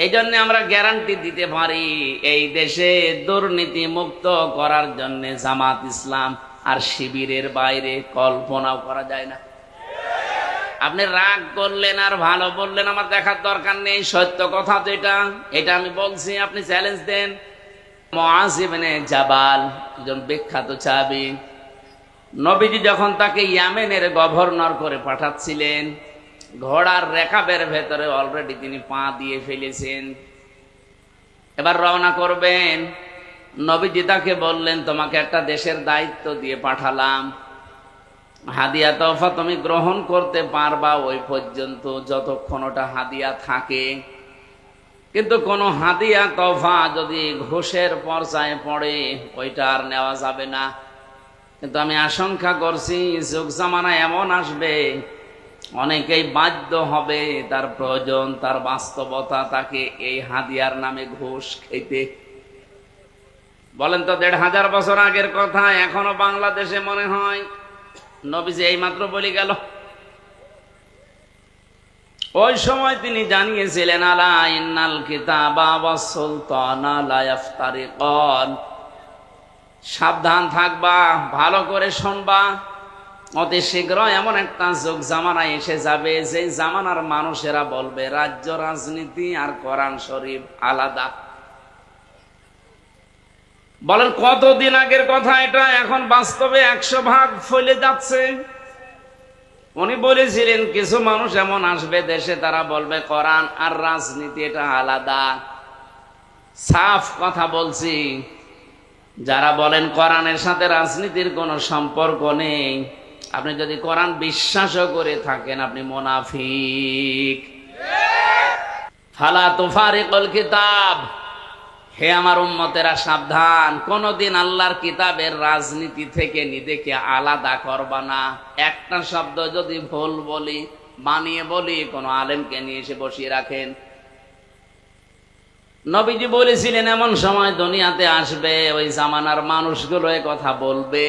এই জন্য আমরা গ্যারান্টি দিতে পারি এই দেশে দুর্নীতি মুক্ত করার জন্য জামাত ইসলাম আর শিবিরের বাইরে কল্পনাও করা যায় না। আপনি রাগ করলেন আর ভালো বললেন, আমার দেখার দরকার নেই। সত্য কথা যেটা, এটা আমি বলছি, আপনি চ্যালেঞ্জ দেন। মুআয ইবনে জাবাল, একজন বিখ্যাত সাহাবী, নবীজি যখন তাকে ইয়ামেনের গভর্নর করে পাঠাচ্ছিলেন, ঘোড়ার রেকাবের ভেতরে অলরেডি তিনি পা দিয়ে ফেলেছেন। এবার রওনা করবেন, নবীজি তাকে বললেন, তোমাকে একটা দেশের দায়িত্ব দিয়ে পাঠালাম, হাদিয়া তোফা তুমি গ্রহণ করতে পারবা ওই পর্যন্ত যতক্ষণ ওটা হাদিয়া থাকে। কিন্তু কোন হাদিয়া তোফা যদি ঘুষের পর্যায়ে পড়ে ওইটা আর নেওয়া যাবে না। কিন্তু আমি আশঙ্কা করছি যুগ জামানা এমন আসবে, অনেকেই বাধ্য হবে, তার প্রয়োজন, তার বাস্তবতা, তাকে এই হাদিয়ার নামে ঘুষ খেতে। বলেন তো, ১৫০০ বছর আগের কথা এখনো বাংলাদেশে মনে হয় নবীজি এই মাত্র বলে গেল। ওই সময় তিনি জানিয়েছিলেন, আলা ইন্নাল কিতাবা ওয়াস সুলতানা লা ইফতারিকান, সাবধান থাকবা, ভালো করে শুনবা, অতি শীঘ্র এমন একটা যুগ জামানা এসে যাবে যে জামানার মানুষেরা বলবে রাজ্য রাজনীতি আর কোরআন শরীফ আলাদা। বলেন কতদিন আগের কথা এটা, এখন বাস্তবে ১০০ ভাগ ফলে যাচ্ছে। উনি বলেছিলেন কিছু মানুষ এমন আসবে দেশে, তারা বলবে কোরআন আর রাজনীতি এটা আলাদা। সাফ কথা বলছি, যারা বলেন কোরআনের সাথে রাজনীতির কোনো সম্পর্ক নেই, আপনি যদি কোরআন বিশ্বাসও করে থাকেন আপনি মুনাফিক। ফালা তুফারিকুল কিতাব, হে আমার উম্মতেরা সাবধান, কোনদিন আল্লাহর কিতাবের রাজনীতি থেকে নিজেকে আলাদা করবা না। একটা শব্দ যদি ভুল বলি, বানিয়ে বলি, কোন আলেমকে নিয়ে এসে বসিয়ে রাখেন। নবীজি বলেছিলেন এমন সময় দুনিয়াতে আসবে, ওই জামানার মানুষগুলো এ কথা বলবে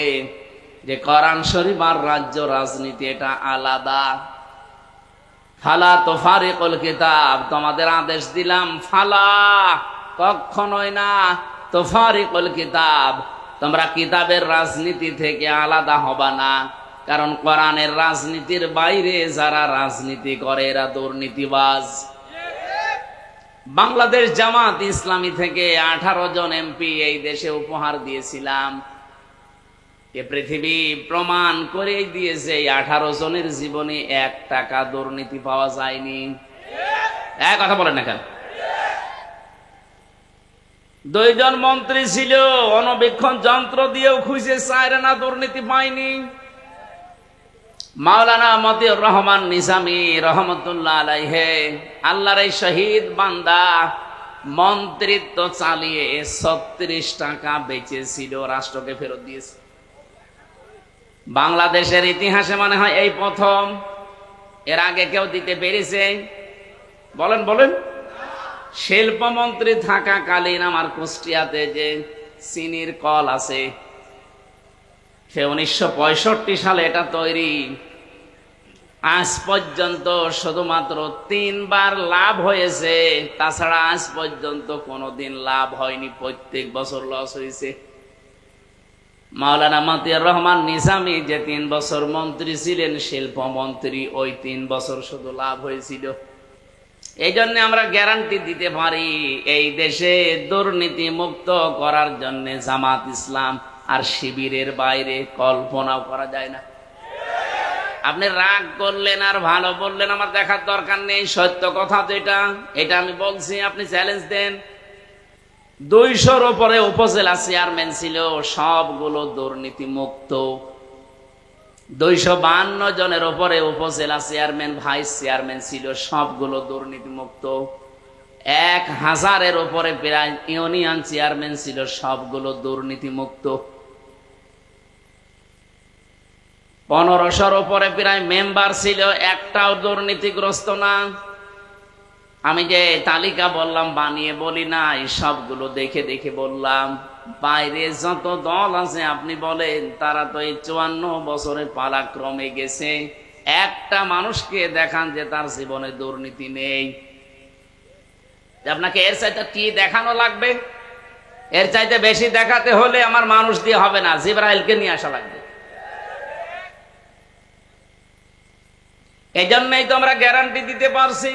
যে কোরআন শরীফ আর রাজ্য রাজনীতি এটা আলাদা। ফালা তুফারিকুল কিতাব, তোমাদের আদেশ দিলাম, ফালা কখনোই না, তুফারিকুল কিতাব, তোমরা কিতাবের রাজনীতি থেকে আলাদা হবা না। কারণ কোরআনের রাজনীতির বাইরে যারা রাজনীতি করে এরা দুর্নীতিবাজ। বাংলাদেশ জামাত ইসলামী থেকে 18 জন এমপি এই দেশে উপহার দিয়েছিলাম। এ পৃথিবী প্রমাণ করে দিয়েছে 18 জনের জীবনে 1 টাকা দুর্নীতি পাওয়া যায়নি। এক কথা বলেন না কেন? 2 জন মন্ত্রী ছিল, অনবীক্ষণ যন্ত্র দিয়েও খুঁজে চায় না, দুর্নীতি পায়নি। মাওলানা মতিউর রহমান নিজামী রহমতুল্লাহ আলাইহি, আল্লাহর এই শহীদ বান্দা, মন্ত্রিত্ব চালিয়ে 36 টাকা বেঁচেছিল, রাষ্ট্রকে ফেরত দিয়েছে। বাংলাদেশের ইতিহাসে মনে হয় এই প্রথম। এর আগে কেউ দিতে পেরেছে? বলেন বলেন। শিল্পমন্ত্রী থাকাকালীন আমার কুষ্টিয়াতে যে চিনির কল আছে, সে 1965 সালে এটা তৈরি। আজ পর্যন্ত শুধুমাত্র 3 বার লাভ হয়েছে, তাছাড়া আজ পর্যন্ত কোনোদিন লাভ হয়নি, প্রত্যেক বছর লস হয়েছে। মাওলানা মতিউর রহমান নিজামী যে 3 বছর মন্ত্রী ছিলেন, শিল্পমন্ত্রী, ওই 3 বছর শুধু লাভ হয়েছিল। এই জন্য আমরা গ্যারান্টি দিতে পারি এই দেশে দুর্নীতি মুক্ত করার জন্য জামাত ইসলাম আর শিবিরের বাইরে কল্পনাও করা যায় না। আপনি রাগ করলেন আর ভালো বললেন, আমার দেখার দরকার নেই। সত্য কথা যেটা, এটা আমি বলছি, আপনি চ্যালেঞ্জ দেন। 200-র উপরে উপজেলা চেয়ারম্যান ছিল, সবগুলো দুর্নীতি মুক্ত। 252 জনের উপরে উপজেলা চেয়ারম্যান, ভাইস চেয়ারম্যান ছিল, সবগুলো দুর্নীতি মুক্ত। 1000-এর উপরে প্রায় ইউনিয়ন চেয়ারম্যান ছিল, সবগুলো দুর্নীতি মুক্ত। 1500-র উপরে প্রায় মেম্বার ছিল, একটাও দুর্নীতিগ্রস্ত না। আমি যে তালিকা বললাম, বানিয়ে বলি না, এই সবগুলো দেখে দেখে বললাম। বাইরে যত দল আছে আপনি বলেন, তারা তো এই 54 বছরে পালাক্রমে গেছে। একটা মানুষকে দেখান যে তার জীবনে দুর্নীতি নেই। যে আপনাকে এর চাইতে কি দেখানো লাগবে, এর চাইতে বেশি দেখাতে হলে আমার মানুষ দিয়ে হবে না, জিবরাইলকে নিয়ে আসা লাগবে। এই জন্যই তো আমরা গ্যারান্টি দিতে পারছি।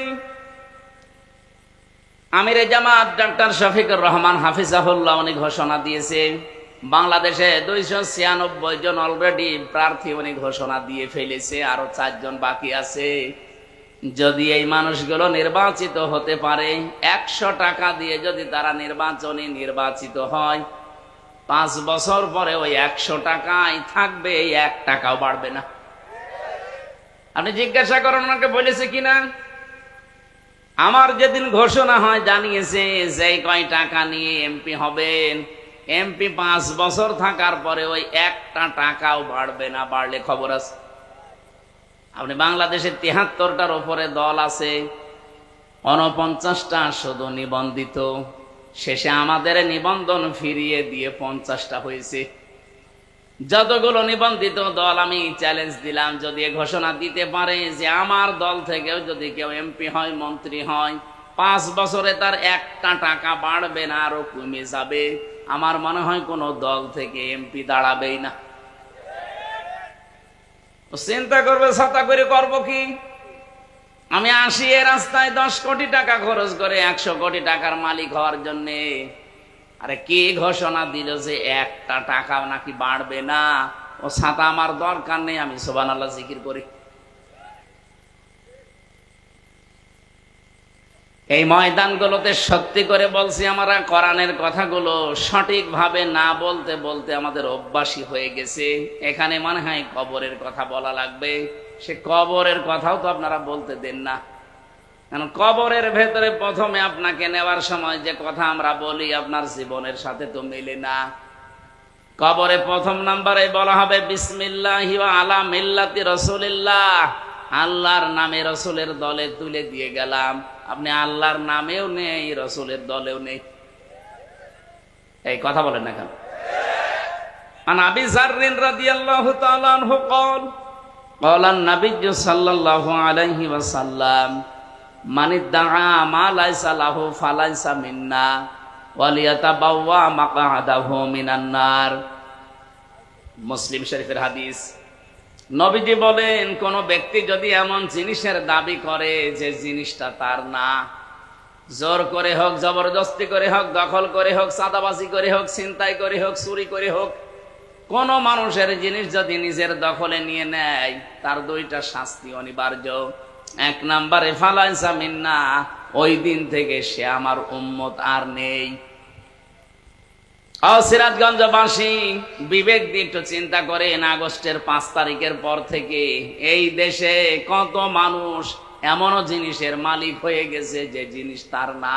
আমিরে জামাত ডক্টর শফিকুর রহমান হাফিজাহুল্লাহ উনি ঘোষণা দিয়েছে বাংলাদেশে 296 জন অলরেডি প্রার্থী উনি ঘোষণা দিয়ে ফেলেছে, আরো 4 জন বাকি আছে। যদি এই মানুষগুলো নির্বাচিত হতে পারে, 100 টাকা দিয়ে যদি তারা নির্বাচিত হয়, 5 বছর পরে ওই 100 টাকাই থাকবে, 1 টাকাও বাড়বে না। আপনি জিজ্ঞাসা করেন ওনাকে বলেছে কিনা? আমার যেদিন ঘোষণা হয় জানিয়েছে যে কয় টাকা নিয়ে এমপি হবেন, এমপি 5 বছর থাকার পরে ওই 1টা টাকাও বাড়বে না, বাড়লে খবর আছে। আপনি বাংলাদেশে 73টার উপরে দল আছে, 49টা শুধু নিবন্ধিত। শেষে আমাদের নিবন্ধন ফিরিয়ে দিয়ে 50টা হয়েছে। যতগুলো নিবন্ধিত দল আমি চ্যালেঞ্জ দিলাম, যদি ঘোষণা দিতে পারে যে আমার দল থেকেও যদি কেউ এমপি হয়, মন্ত্রী হয়, 5 বছরে তার 1টা টাকা বাড়বে না, আরো কমে যাবে, আমার মনে হয় কোন দল থেকে এমপি দাঁড়াবেই না। চিন্তা করবে ছাতা করে করবো কি? আমি আসি এ রাস্তায় 10 কোটি টাকা খরচ করে 100 কোটি টাকার মালিক হওয়ার জন্যে। আরে কে ঘোষণা দিল যে 1টা টাকাও নাকি বাড়বে না? ও ছাতা আমার দরকার নেই, আমি সুবহানাল্লাহ জিকির করি। এই ময়দানগুলোতে সত্যি করে বলছি, আমরা কোরআনের কথাগুলো সঠিকভাবে না বলতে বলতে আমাদের অভ্যাসী হয়ে গেছে। এখানে মনে হয় কবরের কথা বলা লাগবে, সে কবরের কথাও তো আপনারা বলতে দেন না। কারণ কবরের ভেতরে প্রথমে আপনাকে নেওয়ার সময় যে কথা আমরা বলি আপনার জীবনের সাথে তো মেলে না। কবরে প্রথম নাম্বারে বলা হবে বিসমিল্লাহি ওয়া আলা মিল্লাতি রাসূলিল্লাহ, আল্লাহর নামে রসুলের দলে তুলে দিয়ে গেলাম। আপনি আল্লাহর নামেও নেই, রসুলের দলেও নেই, এই কথা বলেন না কেন? আন আবি যাররিন রাদিয়াল্লাহু তাআলা আনহু قال قال النبي صلى الله عليه وسلم من ادعى ما ليس له فليس منا وليتبوأ مقعده من النار। মুসলিম শরীফের হাদিস। নবীজি বলেন, কোন ব্যক্তি যদি এমন জিনিসের দাবি করে যে জিনিসটা তার না, জোর করে হোক, জবরদস্তি করে হোক, দখল করে হোক, চাঁদাবাজি করে হোক, ছিনতাই করে হোক, চুরি করে হোক, কোন মানুষের জিনিস যদি নিজের দখলে নিয়ে নেয়, তার 2টা শাস্তি অনিবার্য। 1 নম্বরে ফালাইসা মিন্না, ওই দিন থেকে সে আমার উম্মত আর নেই। সিরাজগঞ্জবাসী বিবেক দিয়ে একটু চিন্তা করেন, আগস্টের 5 তারিখের পর থেকে এই দেশে কত মানুষ এমনও জিনিসের মালিক হয়ে গেছে যে জিনিস তার না।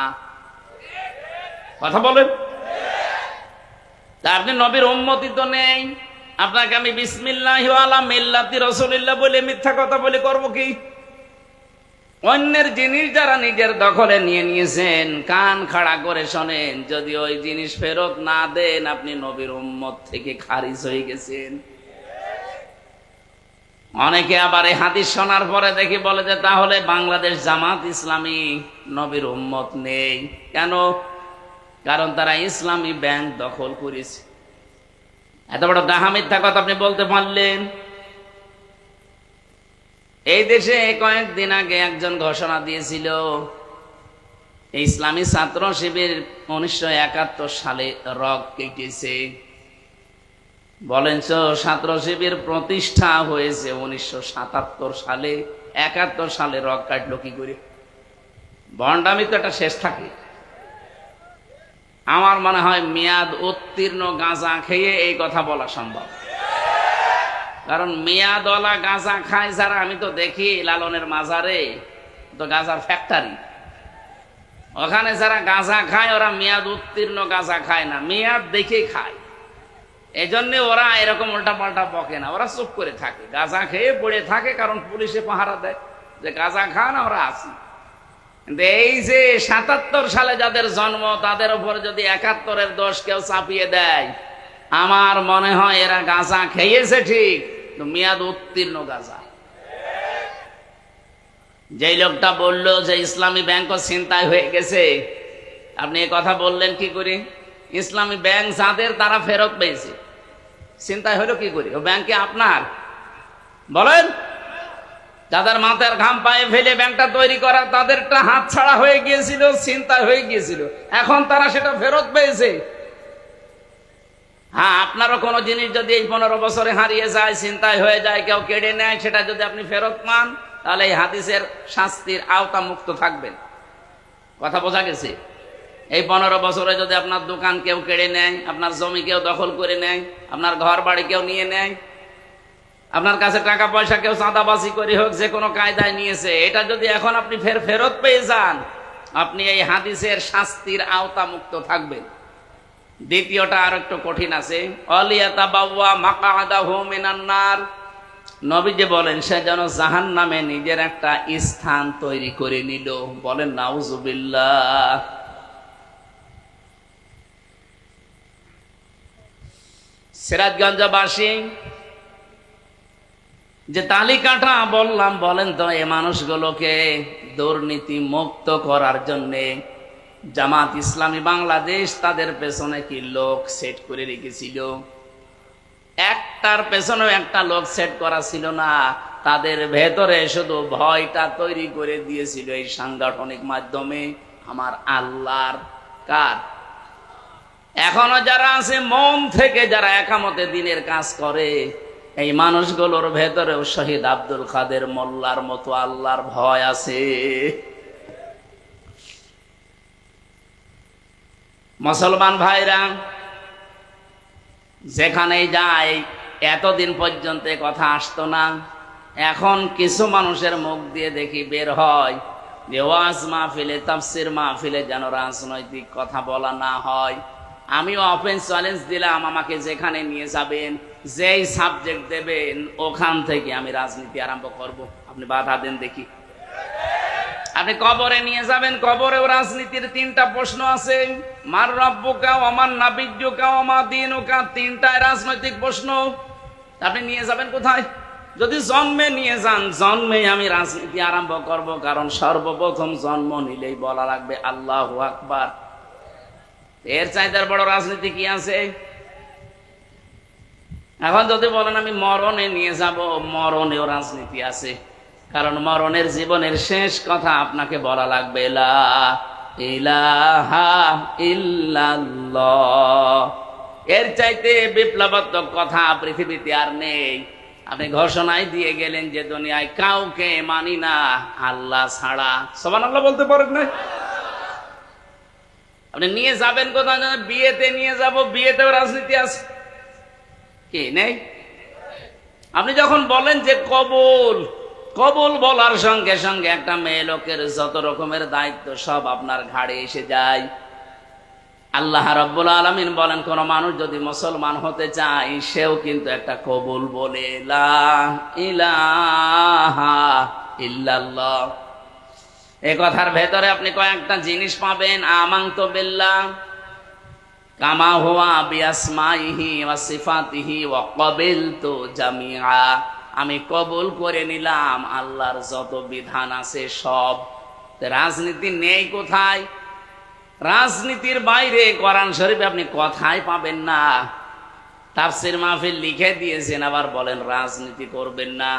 কথা বলেন। তা আপনি নবীর উম্মতি তো নেই, আপনাকে আমি বিসমিল্লাহি ওয়া আলা মিল্লাতি রাসূলিল্লাহ বলে মিথ্যা কথা বলে করব কি? অন্যের জিনিস যারা নিজের দখলে নিয়ে নিয়েছেন, কান খাড়া করে শোনেন, যদি ওই জিনিস ফেরত না দেন আপনি নবীর উম্মত থেকে খারিজ হয়ে গেছেন। অনেকে আবার এই হাদিস শোনার পরে দেখি বলে যে তাহলে বাংলাদেশ জামাত ইসলামী নবীর উম্মত নেই কেন? কারণ তারা ইসলামী ব্যাংক দখল করেছে। এত বড় ডাহা মিথ্যা কথা আপনি বলতে পারলেন? এই দেশে কয়েকদিন আগে একজন ঘোষণা দিয়েছিল, ইসলামী ছাত্র শিবির 1971 সালে রগ কেটেছে। বলেন তো, ছাত্র শিবির প্রতিষ্ঠা হয়েছে 1977 সালে, 71 সালে রগ কাটলো কি করে? ভণ্ডামি তো একটা শেষ থাকে। আমার মনে হয় মেয়াদ উত্তীর্ণ গাঁজা খেয়ে এই কথা বলা সম্ভব। কারণ মেয়াদওয়ালা গাঁজা খায় যারা, আমি তো দেখি লালনের মাজারে তো গাঁজার ফ্যাক্টরি, ওখানে যারা গাঁজা খায় ওরা মেয়াদ উত্তীর্ণ গাঁজা খায় না, মেয়াদ দেখে খায়। এই জন্য ওরা এরকম উল্টা পাল্টা বকে না, ওরা চুপ করে থাকে, গাঁজা খেয়ে পড়ে থাকে, কারণ পুলিশে পাহারা দেয় যে গাঁজা খান আমরা আছি। কিন্তু এই যে 77 সালে যাদের জন্ম, তাদের উপর যদি 71-এর দোষ কেউ চাপিয়ে দেয়, আমার মনে হয় এরা গাঁজা খেয়েছে ঠিক, মেয়াদ উত্তীর্ণ গাঁজা। যেই লোকটা বললো যে ইসলামী ব্যাংকও ছিনতাই হয়ে গেছে, আপনি এই কথা বললেন কি করে? ইসলামী ব্যাংক যাদের তারা ফেরত পেয়েছে, চিন্তায় হলো কি করে? ও ব্যাংকে আপনার বলেন, যাদের মাথার ঘাম পায়ে ফেলে ব্যাংকটা তৈরি করা, তাদেরটা হাত ছাড়া হয়ে গিয়েছিল, চিন্তায় হয়ে গিয়েছিল, এখন তারা সেটা ফেরত পেয়েছে। হ্যাঁ, আপনারও কোনো জিনিস যদি এই 15 বছরে হারিয়ে যায়, চিন্তায় হয়ে যায়, কেউ কেড়ে নেয়, সেটা যদি আপনি ফেরত পান, তাহলে এই হাদিসের শাস্তির আওতা মুক্ত থাকবেন। কথা বোঝা গেছে? এই 15 বছরে যদি আপনার দোকান কেউ কেড়ে নেয়, আপনার জমি কেউ দখল করে নেয়, আপনার ঘর বাড়ি কেউ নিয়ে নেয়, আপনার কাছে টাকা পয়সা কেউ চাঁদাবাজি করে হোক, যে কোনো কায়দায় নিয়েছে, এটা যদি এখন আপনি ফেরত পেয়ে যান, আপনি এই হাদিসের শাস্তির আওতা মুক্ত থাকবেন। দ্বিতীয়টা আর একটু কঠিন আছে, অলিয়াতাবাওয়া মাকআদাহু মিনান নার। নবীজি বলেন সে যেন জাহান্নামে নিজের একটা স্থান তৈরি করে নিল। বলেন নাউজুবিল্লাহ। সিরাজগঞ্জবাসী যে তালিকাটা বললাম, বলেন তো এই মানুষগুলোকে দুর্নীতি মুক্ত করার জন্যে জামাত ইসলামী বাংলাদেশ তাদের পেছনে কি লোক সেট করে রেখেছিল? একটার পেছনেও একটা লোক সেট করা ছিল না, তাদের ভেতরে শুধু ভয়টা তৈরি করে দিয়েছিল এই সাংগঠনিক মাধ্যমে। আমার আল্লাহর কার? এখনো যারা আছে মন থেকে, যারা একামতে দিনের কাজ করে, এই মানুষগুলোর ভেতরেও শহীদ আব্দুল কাদের মোল্লার মতো আল্লাহর ভয় আছে। মুসলমান ভাইরা, যেখানেই যায়, এতদিন পর্যন্ত কথা আসতো না, এখন কিছু মানুষের মুখ দিয়ে দেখি বের হয় যে ওয়াজ মাহফিলে, তাফসির মাহফিলে যেন রাজনৈতিক কথা বলা না হয়। আমিও ওপেন চ্যালেঞ্জ দিলাম, আমাকে যেখানে নিয়ে যাবেন, যেই সাবজেক্ট দেবেন, ওখান থেকে আমি রাজনীতি আরম্ভ করব। আপনি বাধা দেন দেখি। আপনি কবরে নিয়ে যাবেন, কবরেও রাজনীতির 3টা প্রশ্ন আছে, মার রব্বুকা ওয়া মান নাবিয়্যুকা ওয়া মা দীনুকা, 3টায় রাজনৈতিক প্রশ্ন। আপনি নিয়ে যাবেন কোথায়? যদি জন্মে নিয়ে যান, জন্মে আমি রাজনীতি আরম্ভ করব, কারণ সর্বপ্রথম জন্ম নিলেই বলা লাগবে আল্লাহু আকবার। এর চাইতে বড় রাজনীতি কি আছে? এখন যদি বলেন আমি মরণে নিয়ে যাব, মরণেও রাজনীতি আছে, কারণ মরণের জীবনের শেষ কথা আপনাকে বলা লাগবে লা ইলাহা ইল্লাল্লাহ। এর চাইতে বিপ্লবাত্মক কথা পৃথিবীতে আর নেই। আপনি ঘোষণায় দিয়ে গেলেন যে দুনিয়ায় কাউকে মানি না আল্লাহ ছাড়া। সুবহানাল্লাহ বলতে পারেন না? আপনি নিয়ে যাবেন কোথায়? বিয়েতে নিয়ে যাব, বিয়েতেও রাজনীতি আছে কি নেই? আপনি যখন বলেন যে কবুল, কবুল বলার সঙ্গে সঙ্গে একটা মেয়ে লোকের যত রকমের দায়িত্ব সব আপনার ঘাড়ে এসে যায়। আল্লাহ রাব্বুল আলামিন বলেন, কোন মানুষ যদি মুসলমান হতে চায়, সেও কিন্তু একটা কবুল বলে লা ইলাহা ইল্লাল্লাহ। এই কথার ভেতরে আপনি কয়েকটা জিনিস পাবেন। আমানতু বিল্লাহ কামা হুয়া বিআসমাইহি ওয়া সিফাতিহি ওয়া ক্বাবিলতু জামিআ। আমি কবুল করে নিলাম আল্লাহর যত বিধান আছে সব। রাজনীতি নেই কোথায়? রাজনীতির বাইরে কোরআন শরীফে আপনি কথাই পাবেন না। তাফসীর মাহফিল লিখে দিয়েছেন, আবার বলেন রাজনীতি করবেন না।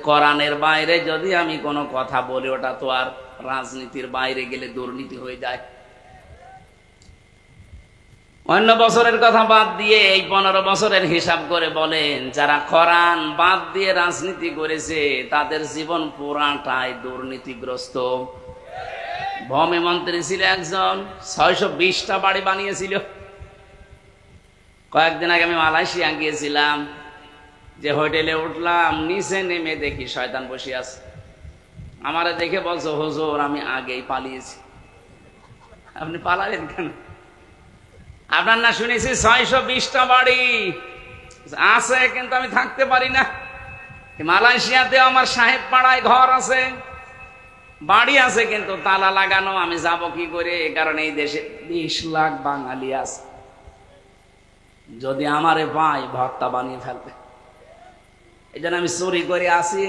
কোরআনের বাইরে যদি আমি কোনো কথা বলি, ওটা তো আর রাজনীতির বাইরে গেলে দুর্নীতি হয়ে যায়। অন্য বছরের কথা বাদ দিয়ে এই 15 বছরের হিসাব করে বলেন, যারা কোরআন বাদ দিয়ে রাজনীতি করেছে, তাদের জীবন পুরাটাই দুর্নীতিগ্রস্ত। ভূমি মন্ত্রী ছিল একজন, 620টা বাড়ি বানিয়েছিল। কয়েকদিন আগে আমি মালয়েশিয়া গিয়েছিলাম, যে হোটেলে উঠলাম, নিচে নেমে দেখি শয়তান বসে আছে। আমারে দেখে বলছো, হুজুর আমি আগেই পালিয়েছি। আপনি পালালেন কেন? আপনার না শুনেছি 620টা বাড়ি আছে, কিন্তু আমি থাকতে পারি না। মালয়েশিয়াতে আমার সাহেব পাড়ায় ঘর আছে, বাড়ি আছে, কিন্তু তালা লাগানো। আমি যাব কি করে? কারণ এই দেশে 20 লাখ বাঙালি আছে, যদি আমারে পায় ভর্তা বানিয়ে ফেলবে। এই জন্য আমি চুরি করে আসি।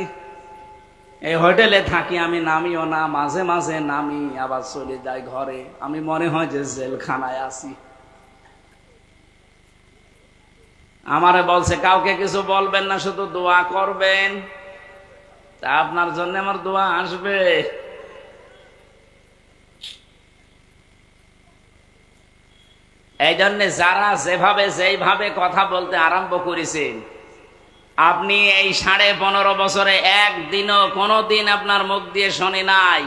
এই হোটেলে থাকি, আমি নামিও না, মাঝে মাঝে নামি আবার চলে যাই ঘরে, আমি মনে হয় যে জেলখানায় আছি। আমারে বলছে কাউকে কিছু বলবেন না, শুধু দোয়া করবেন। তা আপনার জন্য আমার দোয়া আসবে। এই জন্য যারা যেভাবে কথা বলতে আরম্ভ করেছেন, আপনি এই 15.5 বছরে একদিনও কোনোদিন আপনার মুখ দিয়ে শুনি নাই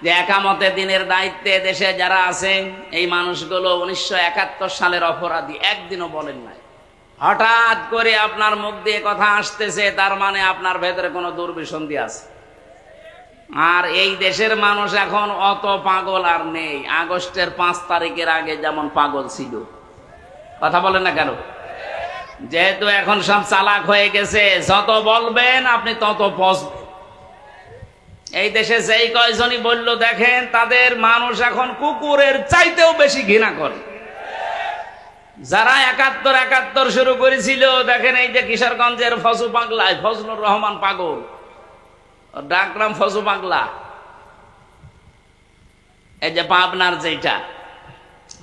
যে একামতে দিনের দায়িত্বে দেশে যারা আছে এই মানুষগুলো 1971 সালের অপরাধী, একদিনও বলেন নাই। হঠাৎ করে আপনার মুখ দিয়ে কথা আসতেছে, তার মানে আপনার ভেতরে কোনো দুর্বিসন্ধি আছে। আর এই দেশের মানুষ এখন অত পাগল আর নেই, আগস্টের 5 তারিখের আগে যেমন পাগল ছিল। কথা বলেন না কেন? যেহেতু এখন সব চালাক হয়ে গেছে, যত বলবেন আপনি তত পচবেন। এই দেশে যেই কয়জনই বলল দেখেন, তাদের মানুষ এখন কুকুরের চাইতেও বেশি ঘৃণা করে। যারা 71 শুরু করেছিল, দেখেন এই যে কিশোরগঞ্জের ফজু পাগলায়, ফজলুর রহমান পাগল, ডাকরাম ফজু পাগলা। এই যে পাবনার যেটা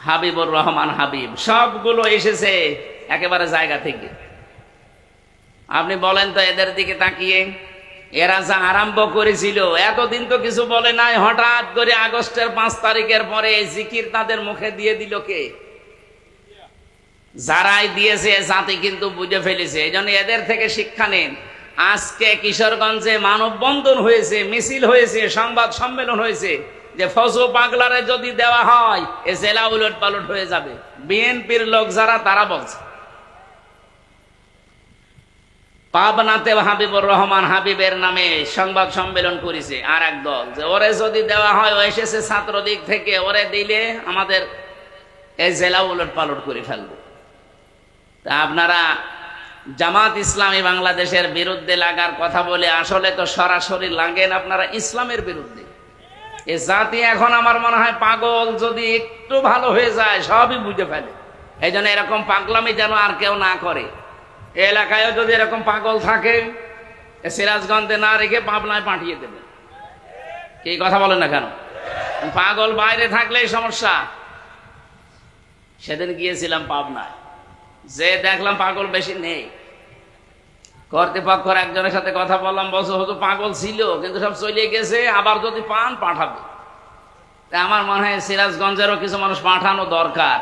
হাবিবুর রহমান হাবিব, সবগুলো এসেছে একেবারে জায়গা থেকে। আপনি বলেন তো এদের দিকে তাকিয়ে, এরা যা আরম্ভ করেছিল এতদিন তো কিছু বলে নাই, হঠাৎ করে আগস্টের 5 তারিখের পরে জিকির তাদের মুখে দিয়ে দিল কে? যারাই দিয়েছে জাতি কিন্তু বুঝে ফেলেছে। এই জন্য এদের থেকে শিক্ষা নেন। আজকে কিশোরগঞ্জে মানববন্ধন হয়েছে, মিছিল হয়েছে, সংবাদ সম্মেলন হয়েছে যে ফজু পাগলারে যদি দেওয়া হয় এ জেলা উলট পালট হয়ে যাবে। বিএনপির লোক যারা, তারা বলছে। পাবনাতে হাবিবুর রহমান হাবিবের নামে সংবাদ সম্মেলন করেছে আর এক দল, যে ওরে যদি দেওয়া হয়, ও এসেছে ছাত্রদিক থেকে, ওরে দিলে আমাদের এই জেলা উলট পালট করে ফেলবে। তা আপনারা জামাত ইসলামী বাংলাদেশের বিরুদ্ধে লাগার কথা বলে আসলে তো সরাসরি লাগেন আপনারা ইসলামের বিরুদ্ধে। এ জাতি এখন আমার মনে হয় পাগল, যদি একটু ভালো হয়ে যায় সবই বুঝে ফেলে। এই জন্য এরকম পাগলামি যেন আর কেউ না করে। এলাকায়ও যদি এরকম পাগল থাকে, সিরাজগঞ্জে না রেখে পাবনায় পাঠিয়ে দেবে। কি কথা বলেন না কেন? পাগল বাইরে থাকলেই সমস্যা। সেদিন গিয়েছিলাম পাবনায়, যে দেখলাম পাগল বেশি নেই। কর্তৃপক্ষের একজনের সাথে কথা বললাম, বলছে হয়তো পাগল ছিল কিন্তু সব চলে গেছে, আবার যদি পান পাঠাবে। আমার মনে হয় সিরাজগঞ্জেরও কিছু মানুষ পাঠানো দরকার,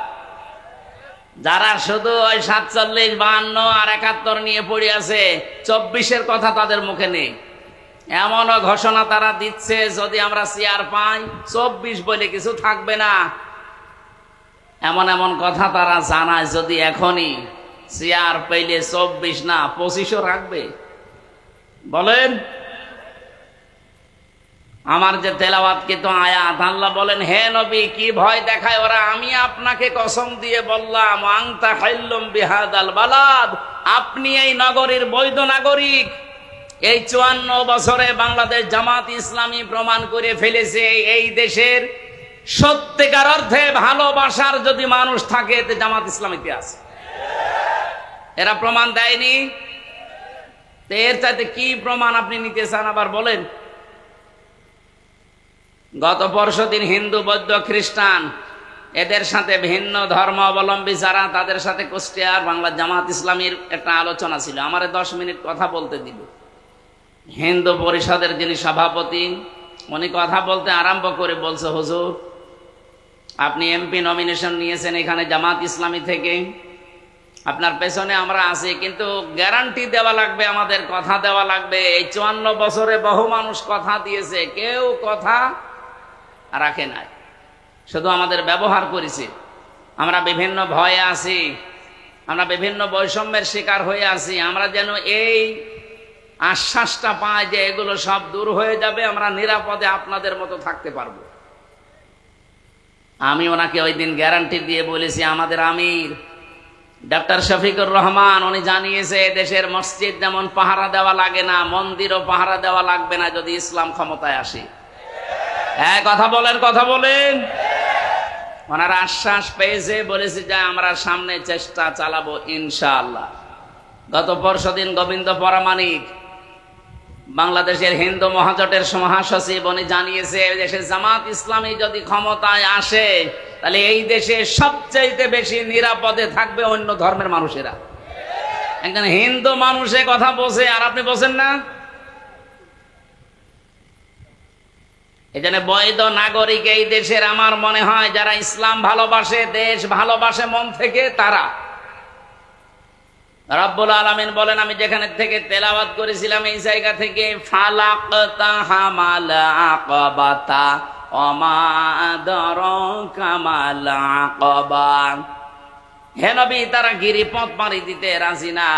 যারা শুধু ওই 47, 52 আর 71 নিয়ে পড়ে আছে, 24-এর কথা তাদের মুখে নেই। এমনও ঘোষণা তারা দিচ্ছে, যদি আমরা চেয়ার পাই 24 বলে কিছু থাকবে না। এমন এমন কথা তারা জানায়, যদি এখনই চেয়ার পেলে 24 না 25ও রাখবে। বলেন, আমার যে তেলাওয়াত কিন্তু আয়াত, আল্লাহ বলেন, হে নবী কি ভয় দেখায় ওরা? আমি আপনাকে কসম দিয়ে বললাম, আনতা হাইল্লুম বিহাদাল বালাদ, আপনি এই নগরীর বৈধ নাগরিক। এই 54 বছরে বাংলাদেশ জামাত ইসলামী প্রমাণ করে ফেলেছে, এই দেশের সত্যিকার অর্থে ভালোবাসার যদি মানুষ থাকে এতে জামাত ইসলামীতে আছে। এরা প্রমাণ দেয়নি, এর চাইতে কি প্রমাণ আপনি নিতে চান আবার বলেন? গত পরশুদিন হিন্দু, বৌদ্ধ, খ্রিস্টান এদের সাথে ভিন্ন ধর্ম অবলম্বী যারা, তাদের সাথে কুষ্টিয়ার বাংলা জামাত ইসলামীর একটা আলোচনা ছিল। আমারে 10 মিনিট কথা বলতে দিল। হিন্দু পরিষদের যিনি সভাপতি, উনি কথা বলতে আরম্ভ করে বলছে, হুজুর আপনি এমপি নমিনেশন নিয়েছেন এখানে জামাত ইসলামী থেকে, আপনার পেছনে আমরা আছি, কিন্তু গ্যারান্টি দেওয়া লাগবে, আমাদের কথা দেওয়া লাগবে। এই 54 বছরে বহু মানুষ কথা দিয়েছে, কেউ কথা রাখে নাই, শুধু আমাদের ব্যবহার করেছে। আমরা বিভিন্ন ভয়ে আছি, আমরা বিভিন্ন বৈষম্যের শিকার হয়ে আছি। আমরা যেন এই আশ্বাসটা পাই যে এগুলো সব দূর হয়ে যাবে, আমরা নিরাপদে আপনাদের মতো থাকতে পারবো। আমি ওনাকে ওই দিন গ্যারান্টি দিয়ে বলেছি, আমাদের আমির ডক্টর শফিকুর রহমান উনি জানিয়েছে, দেশের মসজিদ যেমন পাহারা দেওয়া লাগে না, মন্দিরও পাহারা দেওয়া লাগবে না যদি ইসলাম ক্ষমতায় আসে। হ্যাঁ, কথা বলেন, কথা বলেন। ওনারা আশ্বাস পেয়েছে, বলেছে যে আমরা সামনে চেষ্টা চালাবো ইনশাআল্লাহ। গত পরশুদিন গোবিন্দ পরামানিক বাংলাদেশের হিন্দু মহাজোটের মহাসচিব উনি জানিয়েছে দেশে জামাত ইসলামী যদি ক্ষমতায় আসে তাহলে এই দেশে সবচাইতে বেশি নিরাপদে থাকবে অন্য ধর্মের মানুষেরা। একজন হিন্দু মানুষের কথা বলছে আর আপনি বলছেন না। এই জন্য বৈধ নাগরিক এই দেশের আমার মনে হয় যারা ইসলাম ভালোবাসে, দেশ ভালোবাসে মন থেকে, তারা। রব্বুল আলামিন বলেন, আমি যেখানে থেকে তেলাওয়াত করেছিলাম এই জায়গা থেকে, ফালাকতা হামাল আকাবাতা ওমা আদরাকা মাল আকাবা। হে নবী, তারা গিরিপথ পাড়ি দিতে রাজি না।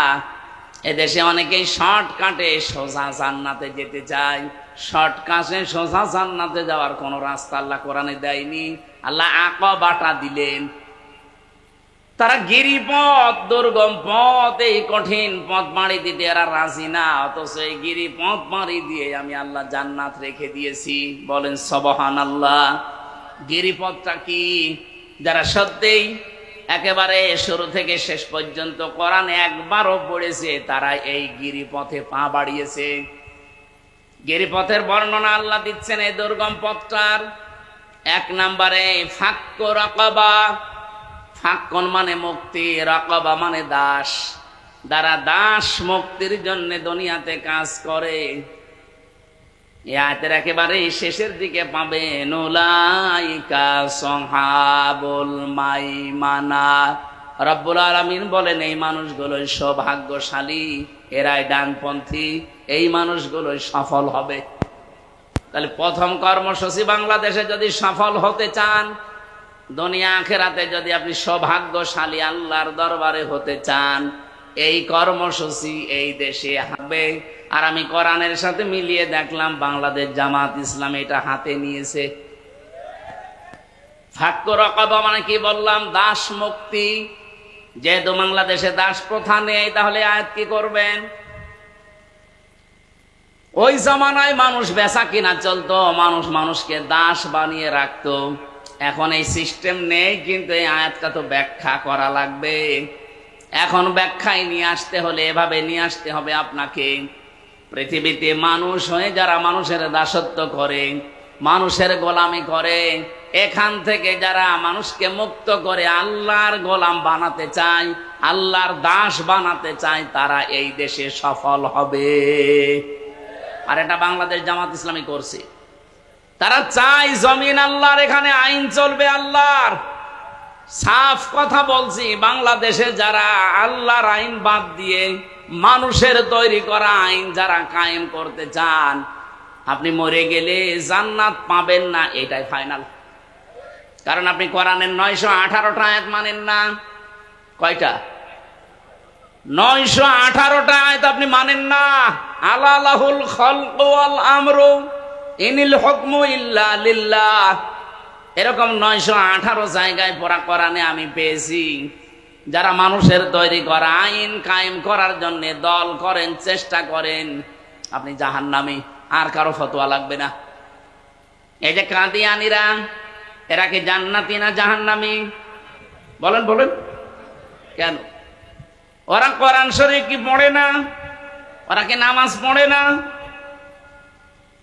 এদেশে অনেকেই শর্টকাটে সোজা জান্নাতে যেতে চায়। শর্টকাটে সোজা জান্নাতে যাওয়ার কোন রাস্তা আল্লাহ কোরআনে দেয়নি, আল্লাহ আকাবাটা দিলেন। তারা গিরিপথ, দুর্গম পথ, এই কঠিন পথ পাড়ি দিতে এরা রাজি না। অথচ এই গিরিপথ পাড়ি দিয়ে আমি আল্লাহ জান্নাত রেখে দিয়েছি। বলেন সুবহানাল্লাহ। গিরিপথটা কি? যারা সত্যিই একেবারে শুরু থেকে শেষ পর্যন্ত কোরআন একবারও পড়েছে তারা এই গিরিপথে পা বাড়িয়েছে। গিরিপথের বর্ণনা আল্লাহ দিচ্ছেন এই দুর্গম পথটার। 1 নম্বরে ফাক্কু রাকাবা। ফাক্কুন মানে মুক্তি, রাকাবা মানে দাস। যারা দাস মুক্তির জন্য দুনিয়াতে কাজ করে, এই আয়াতের একেবারে শেষের দিকে পাবেন উলাইকা সাহাবুল মাইমানা। রব্বুল আলামিন বলেন এই মানুষগুলোই সৌভাগ্যশালী, এরাই ডানপন্থী, এই মানুষগুলোই সফল হবে। তাহলে প্রথম কর্মসূচি, বাংলাদেশে যদি সফল হতে চান, দুনিয়া আখিরাতে যদি আপনি সৌভাগ্যশালী আল্লাহর দরবারে হতে চান, এই কর্মসূচি এই দেশে হবে। আর আমি কোরআনের সাথে মিলিয়ে দেখলাম বাংলাদেশ জামাত ইসলাম এটা হাতে নিয়েছে। ফাক্কু রাকাবা মানে কি বললাম? দাস মুক্তি। যেহেতু বাংলাদেশে দাস প্রথা নেই, তাহলে আয়াত কি করবেন? ওই জামানায় মানুষ বেচা কিনা চলতো, মানুষ মানুষকে দাস বানিয়ে রাখতো। এখন এই সিস্টেম নেই, কিন্তু এই আয়াতটা তো ব্যাখ্যা করা লাগবে। এখন ব্যাখ্যায় নিয়ে আসতে হলে এভাবে নিয়ে আসতে হবে আপনাকে। পৃথিবীতে মানুষ হয়ে যারা মানুষের দাসত্ব করে, মানুষের গোলামি করে, এখান থেকে যারা মানুষকে মুক্ত করে আল্লাহর গোলাম বানাতে চায়, আল্লাহর দাস বানাতে চায়, তারা এই দেশে সফল হবে। আর এটা বাংলাদেশ জামাত ইসলামী করছে। তারা চায় জমিন আল্লাহর, এখানে আইন চলবে আল্লাহর। সাফ কথা বলছি, বাংলাদেশে যারা আল্লাহর আইন বাদ দিয়ে মানুষের তৈরি করা আইন যারা কায়েম করতে চান, আপনি মরে গেলে জান্নাত পাবেন না, এটাই ফাইনাল। কারণ আপনি কোরআনের 918টা আয়াত মানেন না। কয়টা? 918টা আয়াত আপনি মানেন না। আলা লাহুল খালকু ওয়াল আমরু ইনিল হুকমু ইল্লা লিল্লাহ। এরকম 918 জায়গায় পড়া কোরআনে আমি পেয়েছি। যারা মানুষের তৈরি করা আইন কায়েম করার জন্য দল করেন, চেষ্টা করেন, আপনি জাহান্নামী। আর কারো ফতোয়া লাগবে না। এই যে কাদিয়ানীরা, এরা কি জান্নাতি না জাহান্নামী? বলেন বলেন। কেন? ওরা কোরআন শরীফ কি পড়ে না? ওরা কি নামাজ পড়ে না?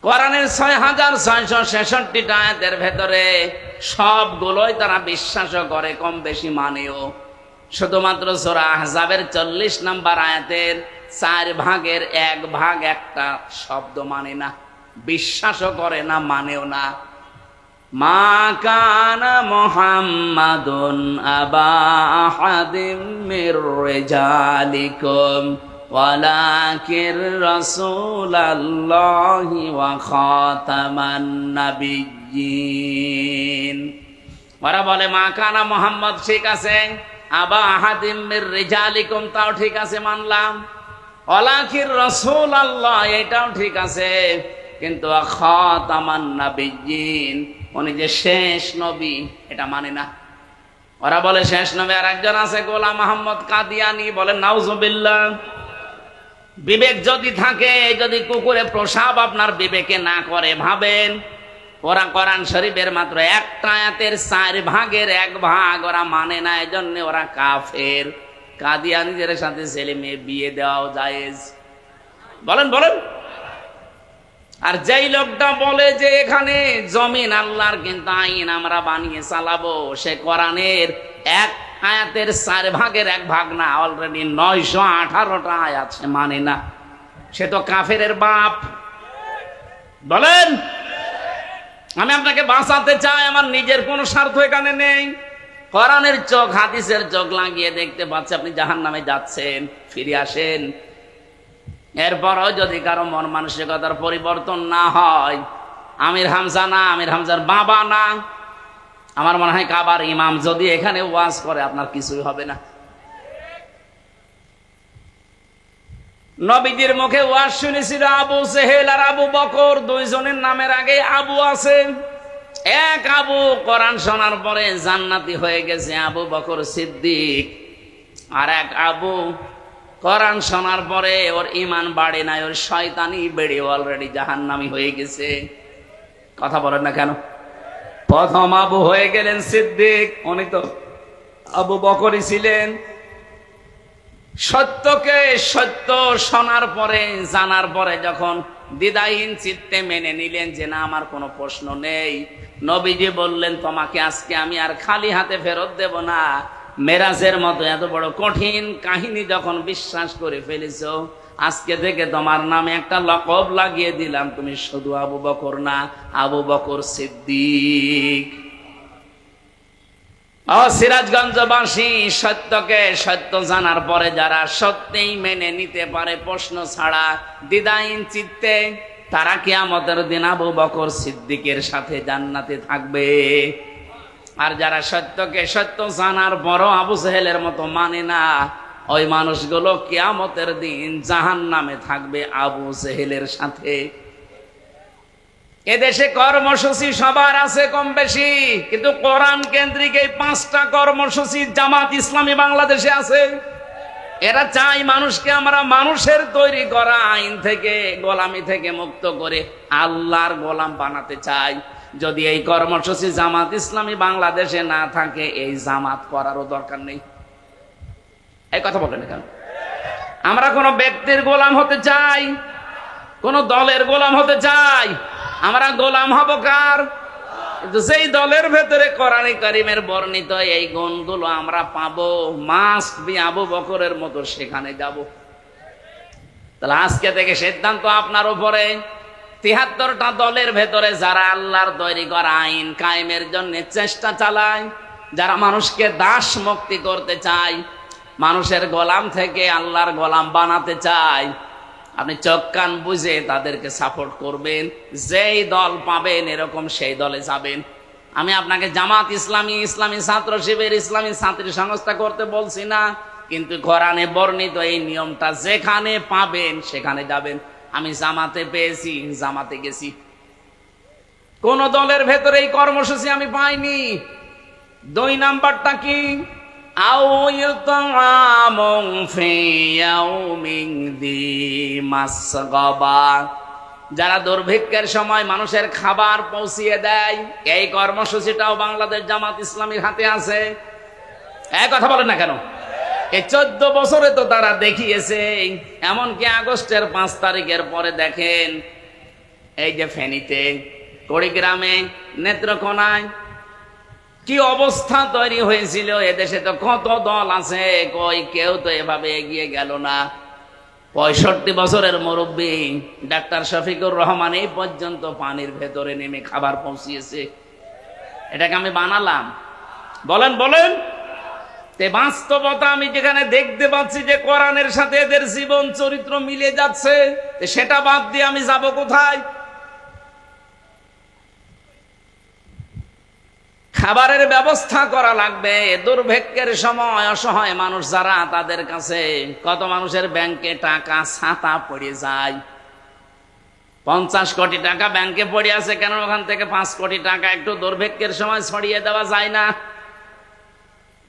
কোরআনের 6666টা আয়াতের ভেতরে সবগুলোই তারা বিশ্বাসও করে, কম বেশি মানেও। শুধুমাত্র সূরা আহজাবের 40 নম্বর আয়াতের 4 ভাগের 1 ভাগ একটা শব্দ মানে না, বিশ্বাসও করে না, মানেও না। মা কানা মুহাম্মাদুন আবা আহাদিম মির রিজালিকুম ওয়ালাকির রাসূলুল্লাহি ওয়া খাতামান নাবিয়্যিন। ওরা বলে মা কানা মুহাম্মদ ঠিক আছে, আবা আহাদিম মির রিজালিকুম তাও ঠিক আছে, মানলাম। ওয়ালাকির রাসূলুল্লাহ এটাও ঠিক আছে, কিন্তু খাতামান নাবিয়্যিন উনি যে শেষ নবী এটা মানে না। ওরা বলে শেষ নবী আর একজন আছে, গোলাম মোহাম্মদ কাদিয়ানী। বলেন নাউজুবিল্লাহ। বিবেক যদি থাকে, যদি কুকুরে প্রসাব আপনার বিবেকে না করে, ভাবেন ওরা কোরআন শরীফের মাত্র একটা আয়াতের 4 ভাগের 1 ভাগ ওরা মানে না, এজন্য ওরা কাফের। কাদিয়ানীদের সাথে ছেলে মেয়ে বিয়ে দেওয়াও জায়েজ। বলেন বলেন। আর যেই লোকটা বলে যে এখানে জমিন আল্লাহর, কিন্তু আইন আমরা বানিয়ে চালাবো, সে কোরআনের এক আয়াতের 4 ভাগের 1 ভাগ না, অলরেডি 918টা আয়াত সে মানে না। সে তো কাফেরের বাপ। বলেন, আমি আপনাকে বাঁচাতে চাই, আমার নিজের কোনো স্বার্থ এখানে নেই। কোরআনের চোখ, হাদিসের চোখ লাগিয়ে দেখতে পাচ্ছে আপনি জাহান্নামে যাচ্ছেন, ফিরে আসেন। এরপরও যদি কারো মন মানসিকতার পরিবর্তন না হয়, আমির হামজা না, আমির হামজার বাবা না, আমার মনে হয় কাবার ইমাম যদি এখানে ওয়াজ করে আপনার কিছুই হবে না। নবীদের মুখে ওয়াজ শুনেছিল আবু জেহেল আর আবু বকর, দুইজনের নামের আগে আবু আছে। এক আবু কোরআন শোনার পরে জান্নাতি হয়ে গেছে, আবু বকর সিদ্দিক। আর এক আবু কোরআন শোনার পরে ওর ঈমান বাড়ে নাই, ওর শয়তানি বেড়ে অলরেডি জাহান্নামী হয়ে গেছে। কথা বলেন না কেন? প্রথম আবু হয়ে গেলেন সিদ্দিক, উনি তো আবু বকরই ছিলেন। সত্যকে সত্য শোনার পরে, জানার পরে যখন দ্বিধাহীন চিত্তে মেনে নিলেন যে না, আমার কোনো প্রশ্ন নেই, নবীজি বললেন তোমাকে আজকে আমি আর খালি হাতে ফেরত দেব না। মেরাজের মতো এত বড় কঠিন কাহিনী যখন বিশ্বাস করে ফেলেছো, আজকে থেকে তোমার নামে একটা লকব লাগিয়ে দিলাম, তুমি শুধু আবু বকর না, আবু বকর সিদ্দিক। ও সিরাজগঞ্জবাসী, সত্যকে সত্য জানার পরে যারা সত্যিই মেনে নিতে পারে প্রশ্ন ছাড়া, দ্বিধাহীন চিত্তে, তারা কিয়ামতের দিন আবু বকর সিদ্দিকের সাথে জান্নাতে থাকবে। আর যারা সত্যকে সত্য জানার পরও আবু জেহেলের মতো মানে না, ওই মানুষগুলো কিয়ামতের দিন জাহান্নামে থাকবে আবু জেহেলের সাথে। এদেশে কর্মসূচি সবার আছে কম বেশি, কিন্তু কোরআন কেন্দ্রিক এই 5টা কর্মসূচি জামাত ইসলামী বাংলাদেশে আছে। এরা চাই মানুষকে আমরা মানুষের তৈরি করা আইন থেকে, গোলামি থেকে মুক্ত করে আল্লাহর গোলাম বানাতে চাই। যদি এই কর্মসূচি জামাত ইসলামী বাংলাদেশে না থাকে, এই জামাত করারও দরকার নেই। এই কথা বলেন কেন? আমরা কোন ব্যক্তির গোলাম হতে চাই, কোন দলের গোলাম হতে চাই? আমরা গোলাম হব কার? যেই দলের ভেতরে কোরআন কারীমের বর্ণিত এই গুণগুলো আমরা পাবো, মাস্ট বি আবু বকরের মতো সেখানে যাব। তাহলে আজকে থেকে সিদ্ধান্ত আপনার উপরে। 73টা দলের ভেতরে যারা আল্লাহর তৈরি করা আইন কায়েমের জন্য চেষ্টা চালায়, যারা মানুষকে দাস মুক্তি করতে চায়, মানুষের গোলাম থেকে আল্লাহর গোলাম বানাতে চায়, আপনি চোখ কান বুঝে তাদেরকে সাপোর্ট করবেন। যেই দল পাবেন এরকম সেই দলে যাবেন। আমি আপনাকে জামাত ইসলামী, ইসলামী ছাত্র শিবির, ইসলামী ছাত্রী সংস্থা করতে বলছি না, কিন্তু কোরআনে বর্ণিত এই নিয়মটা যেখানে পাবেন সেখানে যাবেন। আমি জামাতে পেয়েছি, জামাতে গেছি। কোন দলের ভেতরে এই কর্মসূচি আমি পাইনি। 2 নাম্বারটা কি? যারা দুর্ভিক্ষের সময় মানুষের খাবার পৌঁছিয়ে দেয়, এই কর্মসূচিটাও বাংলাদেশ জামাত ইসলামীর হাতে আছে। এক কথা বলেন না কেন? এই 14 বছরে তো তারা দেখিয়েছে। এমনকি আগস্টের 5 তারিখের পরে দেখেন, এই যে ফেনীতে, কুড়িগ্রামে, নেত্রকোনায় কি অবস্থা তৈরি হয়েছিল। এদেশে তো কত দল আছে, কই কেউ তো এভাবে এগিয়ে গেল না। 65 বছরের মুরব্বী ডাক্তার শফিকুর রহমান এই পর্যন্ত পানির ভেতরে নেমে খাবার পৌঁছিয়েছে। এটাকে আমি বানালাম? বলেন বলেন। তে বাস্তবতা আমি যেখানে দেখতে পাচ্ছি যে কোরআনের সাথে এদের জীবন চরিত্র মিলে যাচ্ছে, সেটা বাদ দিয়ে আমি যাব কোথায়? খাবারের ব্যবস্থা করা লাগবে। দুর্ভিক্ষের সময় অসহায় মানুষ যারা, তাদের কাছে কত মানুষের ব্যাংকে টাকা ছাতা পড়ে যায়। 50 কোটি টাকা ব্যাংকে পড়ে আছে, কেন ওখান থেকে 5 কোটি টাকা একটু দুর্ভিক্ষের সময় ছড়িয়ে দেওয়া যায় না?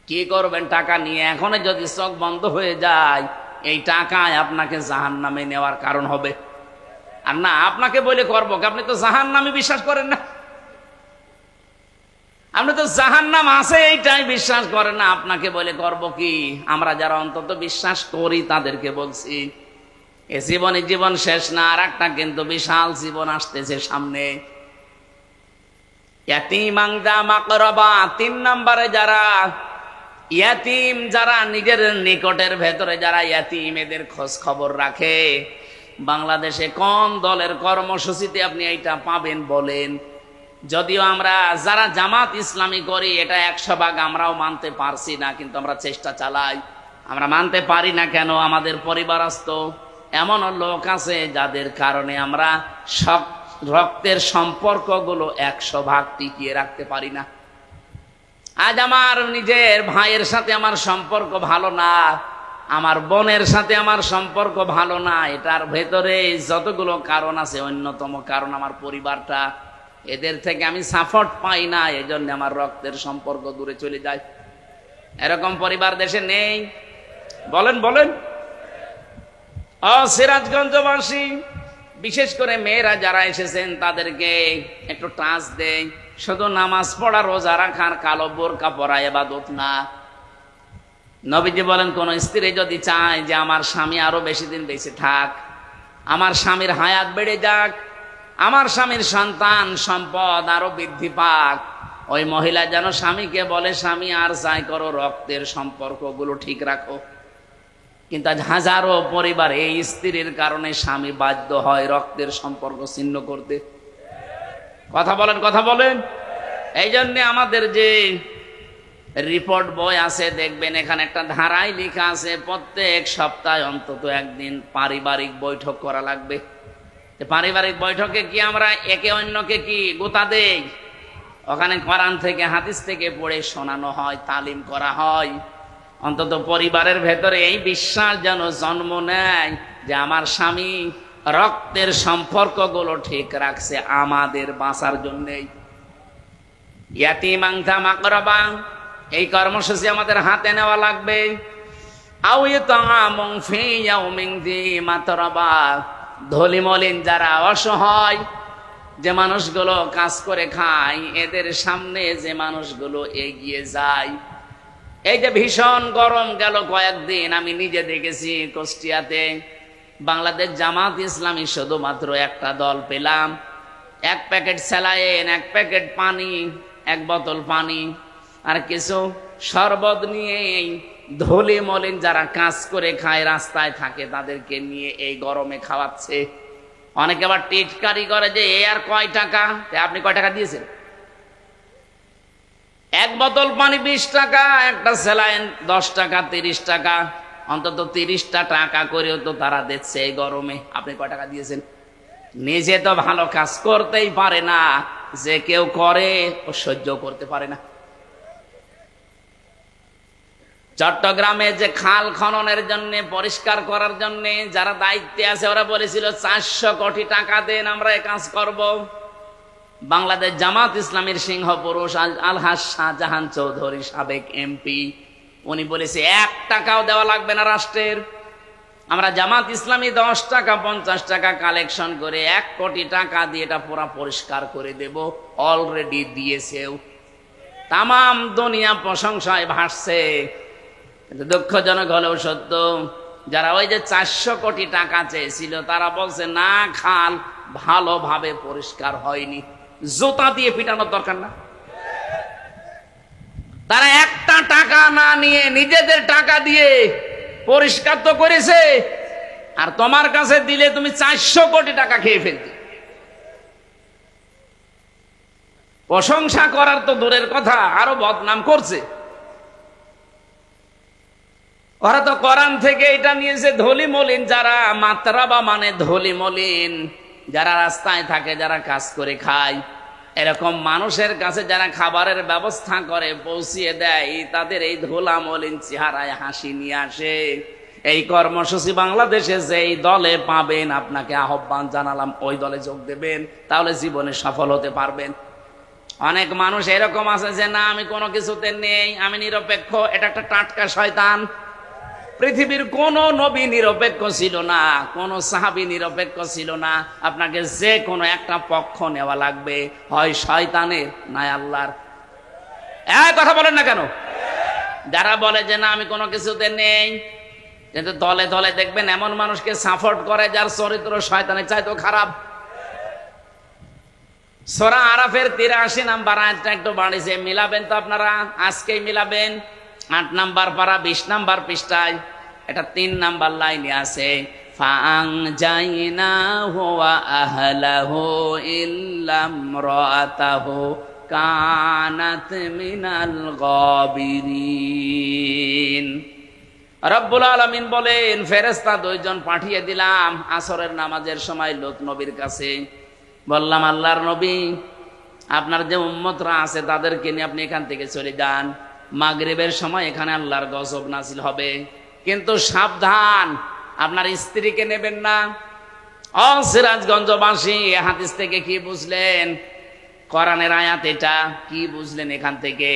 কি করবেন টাকা নিয়ে? এখন যদি চোখ বন্ধ হয়ে যায়, এই টাকায় আপনাকে জাহান্নামে নেওয়ার কারণ হবে। আর না, আপনাকে বলে করবো, আপনি তো জাহান্নামে বিশ্বাস করেন না, আপনি তো জাহান্নাম আছে এইটাই বিশ্বাস করেন না। আপনাকে বলে করব কি? আমরা যারা অন্তত বিশ্বাস করি তাদেরকে বলছি, এ জীবনে জীবন শেষ না, আর একটা কিন্তু বিশাল জীবন আসতেছে সামনে। ইয়াতীমান যা মাকরাবা, 3 নম্বরে যারা ইয়াতীম, যারা নিজের নিকটের ভেতরে যারা ইয়াতীম, এদের খোঁজ খবর রাখে। বাংলাদেশে কোন দলের কর্মসূচিতে আপনি এইটা পাবেন বলেন? যদিও আমরা যারা জামাত ইসলামী করি এটা 100 ভাগ আমরাও মানতে পারছি না, কিন্তু আমরা চেষ্টা চালাই। আমরা মানতে পারি না কেন? আমাদের পরিবারস্থ এমন লোক আছে যাদের কারণে আমরা সব রক্তের সম্পর্কগুলো 100 ভাগ টিকিয়ে রাখতে পারি না। আজ আমার নিজের ভাইয়ের সাথে আমার সম্পর্ক ভালো না, আমার বোনের সাথে আমার সম্পর্ক ভালো না, এটার ভেতরে যতগুলো কারণ আছে অন্যতম কারণ আমার পরিবারটা। এদের থেকে আমি সাপোর্ট পাই না, এজন্য আমার রক্তের সম্পর্ক দূরে চলে যায়। এরকম পরিবার দেশে নেই? বলেন বলেন। সিরাজগঞ্জবাসী বিশেষ করে মেয়েরা যারা এসেছেন তাদেরকে একটু টাচ দেই। শুধু নামাজ পড়া, রোজা রাখার, কালো বোরকা পরা ইবাদত না। নবীজি বলেন, কোন স্ত্রী যদি চায় যে আমার স্বামী আরো বেশি দিন বেঁচে থাক, আমার স্বামীর হায়াত বেড়ে যাক, আমার স্বামীর সন্তান সম্পদ আরো বৃদ্ধি পাক, ওই মহিলা যেন স্বামীকে বলে, স্বামী আর যাই করো, রক্তের সম্পর্কগুলো ঠিক রাখো। কিন্তু আজ হাজারো পরিবার এই স্ত্রীর কারণে স্বামী বাধ্য হয় রক্তের সম্পর্ক ছিন্ন করতে। কথা বলেন, কথা বলেন। এই জন্য আমাদের যে রিপোর্ট বই আছে দেখবেন এখানে একটা ধারায় লেখা আছে প্রত্যেক সপ্তাহে অন্তত একদিন পারিবারিক বৈঠক করা লাগবে। পারিবারিক বৈঠকে কি আমরা একে অন্যকে কি গোতা দেই? ওখানে কোরআন থেকে হাদিস থেকে পড়ে শোনানো হয়, তালিম করা হয়। অন্তত পরিবারের ভেতরে এই বিশ্বাস যেন জন্ম নেয় যে আমার স্বামী রক্তের সম্পর্কগুলো ঠিক রাখছে আমাদের বাঁচার জন্যই। ইয়াতীমান যা মাকরাবা, এই কর্মসূচি আমাদের হাতে নেওয়া লাগবে। আও ইতামুন ফি ইয়াউমিন যি মাতরাবা, ধনী মলিন যারা অসহায়, যে মানুষগুলো কাজ করে খায়, এদের সামনে যে মানুষগুলো এগিয়ে যায়। এই যে ভীষণ গরম গেল কয়েকদিন, আমি নিজে দেখেছি কুষ্টিয়াতে বাংলাদেশ জামাত ইসলামী শুধুমাত্র একটা দল পেলাম, 1 প্যাকেট স্যালাইন, 1 প্যাকেট পানি, 1 বোতল পানি আর কিছু শরবত নিয়ে ধুলি মলিন যারা কাজ করে খায়, রাস্তায় থাকে, তাদেরকে নিয়ে এই গরমে খাওয়াচ্ছে। অনেকে আবার টিটকারি করে যে এ আর কয় টাকা, আপনি কয় টাকা দিয়েছেন? 1 বোতল পানি 20 টাকা, একটা স্যালাইন 10 টাকা, 30 টাকা, অন্তত 30টা টাকা করেও তো তারা দিচ্ছে এই গরমে। আপনি কয় টাকা দিয়েছেন? নিজে তো ভালো কাজ করতেই পারে না, যে কেউ করে ও সহ্য করতে পারে না। চট্টগ্রামে যে খাল খননের জন্য, পরিষ্কার করার জন্য যারা দায়িত্বে আছে, ওরা বলেছিল 400 কোটি টাকা দেন, আমরা এই কাজ করব। বাংলাদেশ জামাত ইসলামীর সিংহ পুরুষ আলহাজ শাহজাহান চৌধুরী, সাবেক এমপি, উনি বলেছে 1 টাকাও দেওয়া লাগবে না রাষ্ট্রের। আমরা জামাত ইসলামী 10 টাকা 50 টাকা কালেকশন করে 1 কোটি টাকা দিয়ে এটা পুরা পরিষ্কার করে দেব, অলরেডি দিয়েছেও। তামাম দুনিয়া প্রশংসায় ভাসছে। কিন্তু দুঃখজনক হলেও সত্য, যারা ওই যে 400 কোটি টাকা চেয়েছিল তারা বলছে না, খাল ভালোভাবে পরিষ্কার হয়নি, জুতা দিয়ে পিটানোর দরকার না। তারা একটা টাকা না নিয়ে নিজেদের টাকা দিয়ে পরিষ্কার তো করেছে, আর তোমার কাছে দিলে তুমি 400 কোটি টাকা খেয়ে ফেলতে। প্রশংসা করার তো দূরের কথা, আরো বদনাম করছে। ওরা তো কোরআন থেকে এটা নিয়েছে, ধলি মলিন যারা, মাতরাবা মানে ধলি মলিন, যারা রাস্তায় থাকে, যারা কাজ করে খায়, এরকম মানুষের কাছে যারা খাবারের ব্যবস্থা করে পৌঁছিয়ে দেয়, তাদের এই ধোলা মলিন চেহারায় হাসি নিয়ে আসে। এই কর্মসূচি বাংলাদেশে যেই দলে পাবেন, আপনাকে আহ্বান জানালাম ওই দলে যোগ দেবেন, তাহলে জীবনে সফল হতে পারবেন। অনেক মানুষ এরকম আছে যে না, আমি কোনো কিছুতে নেই, আমি নিরপেক্ষ, এটা একটা টাটকা শয়তান। পৃথিবীর কোন নবী নিরপেক্ষ ছিল না, কোন সাহাবী নিরপেক্ষ ছিল না। আপনাকে যে কোনো একটা পক্ষ নেওয়া লাগবে, হয় শয়তানের না আল্লাহর। কথা বলেন না কেন? যারা বলে যে না আমি কোনো কিছুতে নেই, কিন্তু দলে দলে দেখবেন এমন মানুষকে সাপোর্ট করে যার চরিত্র শয়তানের চাইতেও খারাপ। সূরা আরাফের 83 নাম্বার আয়াতটা একটু বাড়িছে, মিলাবেন তো আপনারা? আজকেই মিলাবেন। 8 নাম্বার পারা 20 নাম্বার পৃষ্ঠায় এটা 3 নাম্বার লাইনে আছে, ফাআনজাইনাহু ওয়া আহলাহু ইল্লা ইমরাতাহু কানাত মিনাল গাবিরিন। রব্বুল আলামিন বলেন, ফেরেশতা 2 জন পাঠিয়ে দিলাম আসরের নামাজের সময় লূত নবীর কাছে। বললাম, আল্লাহর নবী, আপনার যে উম্মতরা আছে তাদেরকে নিয়ে আপনি এখান থেকে চলে যান, মাগরিবের সময় এখানে আল্লাহর গজব নাজিল হবে, কিন্তু সাবধান, আপনার স্ত্রীকে নেবেন না। ও সিরাজগঞ্জবাসী, এই হাদিস থেকে কি বুঝলেন? কোরআনের আয়াত এটা, কি বুঝলেন এখান থেকে?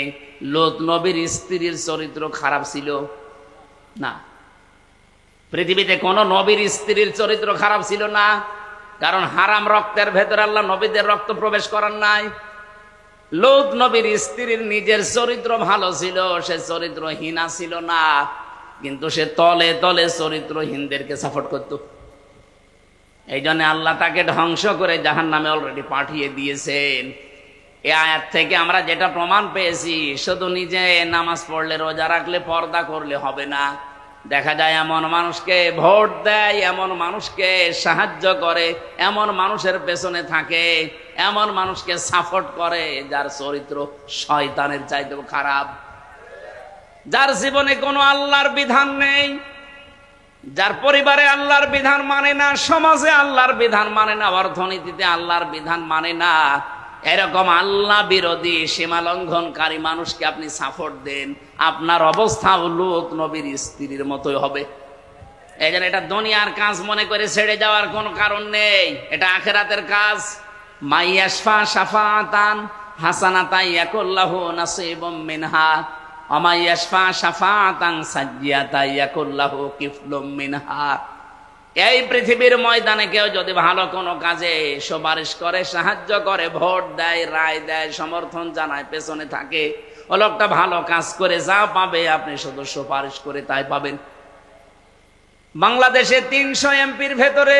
লূত নবীর স্ত্রীর চরিত্র খারাপ ছিল না। পৃথিবীতে কোন নবীর স্ত্রীর চরিত্র খারাপ ছিল না, কারণ হারাম রক্তের ভেতরে আল্লাহ নবীদের রক্ত প্রবেশ করার নাই। লূত নবীর স্ত্রীর নিজের চরিত্র ভালো ছিল, সে চরিত্রহীনা ছিল না, কিন্তু সে তলে তলে চরিত্রহীনদেরকে সাপোর্ট করত। এই জন্য আল্লাহ তাকে ধ্বংস করে জাহান্নামে অলরেডি পাঠিয়ে দিয়েছেন। এই আয়াত থেকে আমরা যেটা প্রমাণ পেয়েছি, শুধু নিজে নামাজ পড়লে রোজা রাখলে পর্দা করলে হবে না। দেখা যায় এমন মানুষকে ভোট দেয়, এমন মানুষকে সাহায্য করে, এমন মানুষের পেছনে থাকে, এমন মানুষকে সাপোর্ট করে যার চরিত্র শয়তানের চাইতেও খারাপ, যার জীবনে কোনো আল্লাহর বিধান নেই, যার পরিবারে আল্লাহর বিধান মানে না, সমাজে আল্লাহর বিধান মানে না, অর্থনীতিতে আল্লাহর বিধান মানে না। এরকম আল্লাহ বিরোধী সীমা লঙ্ঘনকারী মানুষকে আপনি সাপোর্ট দেন, আপনার অবস্থা লূত নবীর স্ত্রীর মতোই হবে। এই জন্য এটা দুনিয়ার কাজ মনে করে ছেড়ে যাওয়ার কোনো কারণ নেই, এটা আখিরাতের কাজ। মাইয়াশফা শাফাআতান হাসানাতান ইয়াকুল্লাহু নাসীবুম মিনহা ওয়া মাইয়াশফা শাফাআতান সাজ্জিয়াতান ইয়াকুল্লাহু কিফলুম মিনহা। এই পৃথিবীর ময়দানে কেউ যদি ভালো কোনো কাজে সুপারিশ করে, সাহায্য করে, ভোট দেয়, রায় দেয়, সমর্থন জানায়, পেছনে থাকে, ও লোকটা ভালো কাজ করে যা পাবে আপনি শুধু সুপারিশ করে তাই পাবেন। বাংলাদেশে 300 এমপির ভেতরে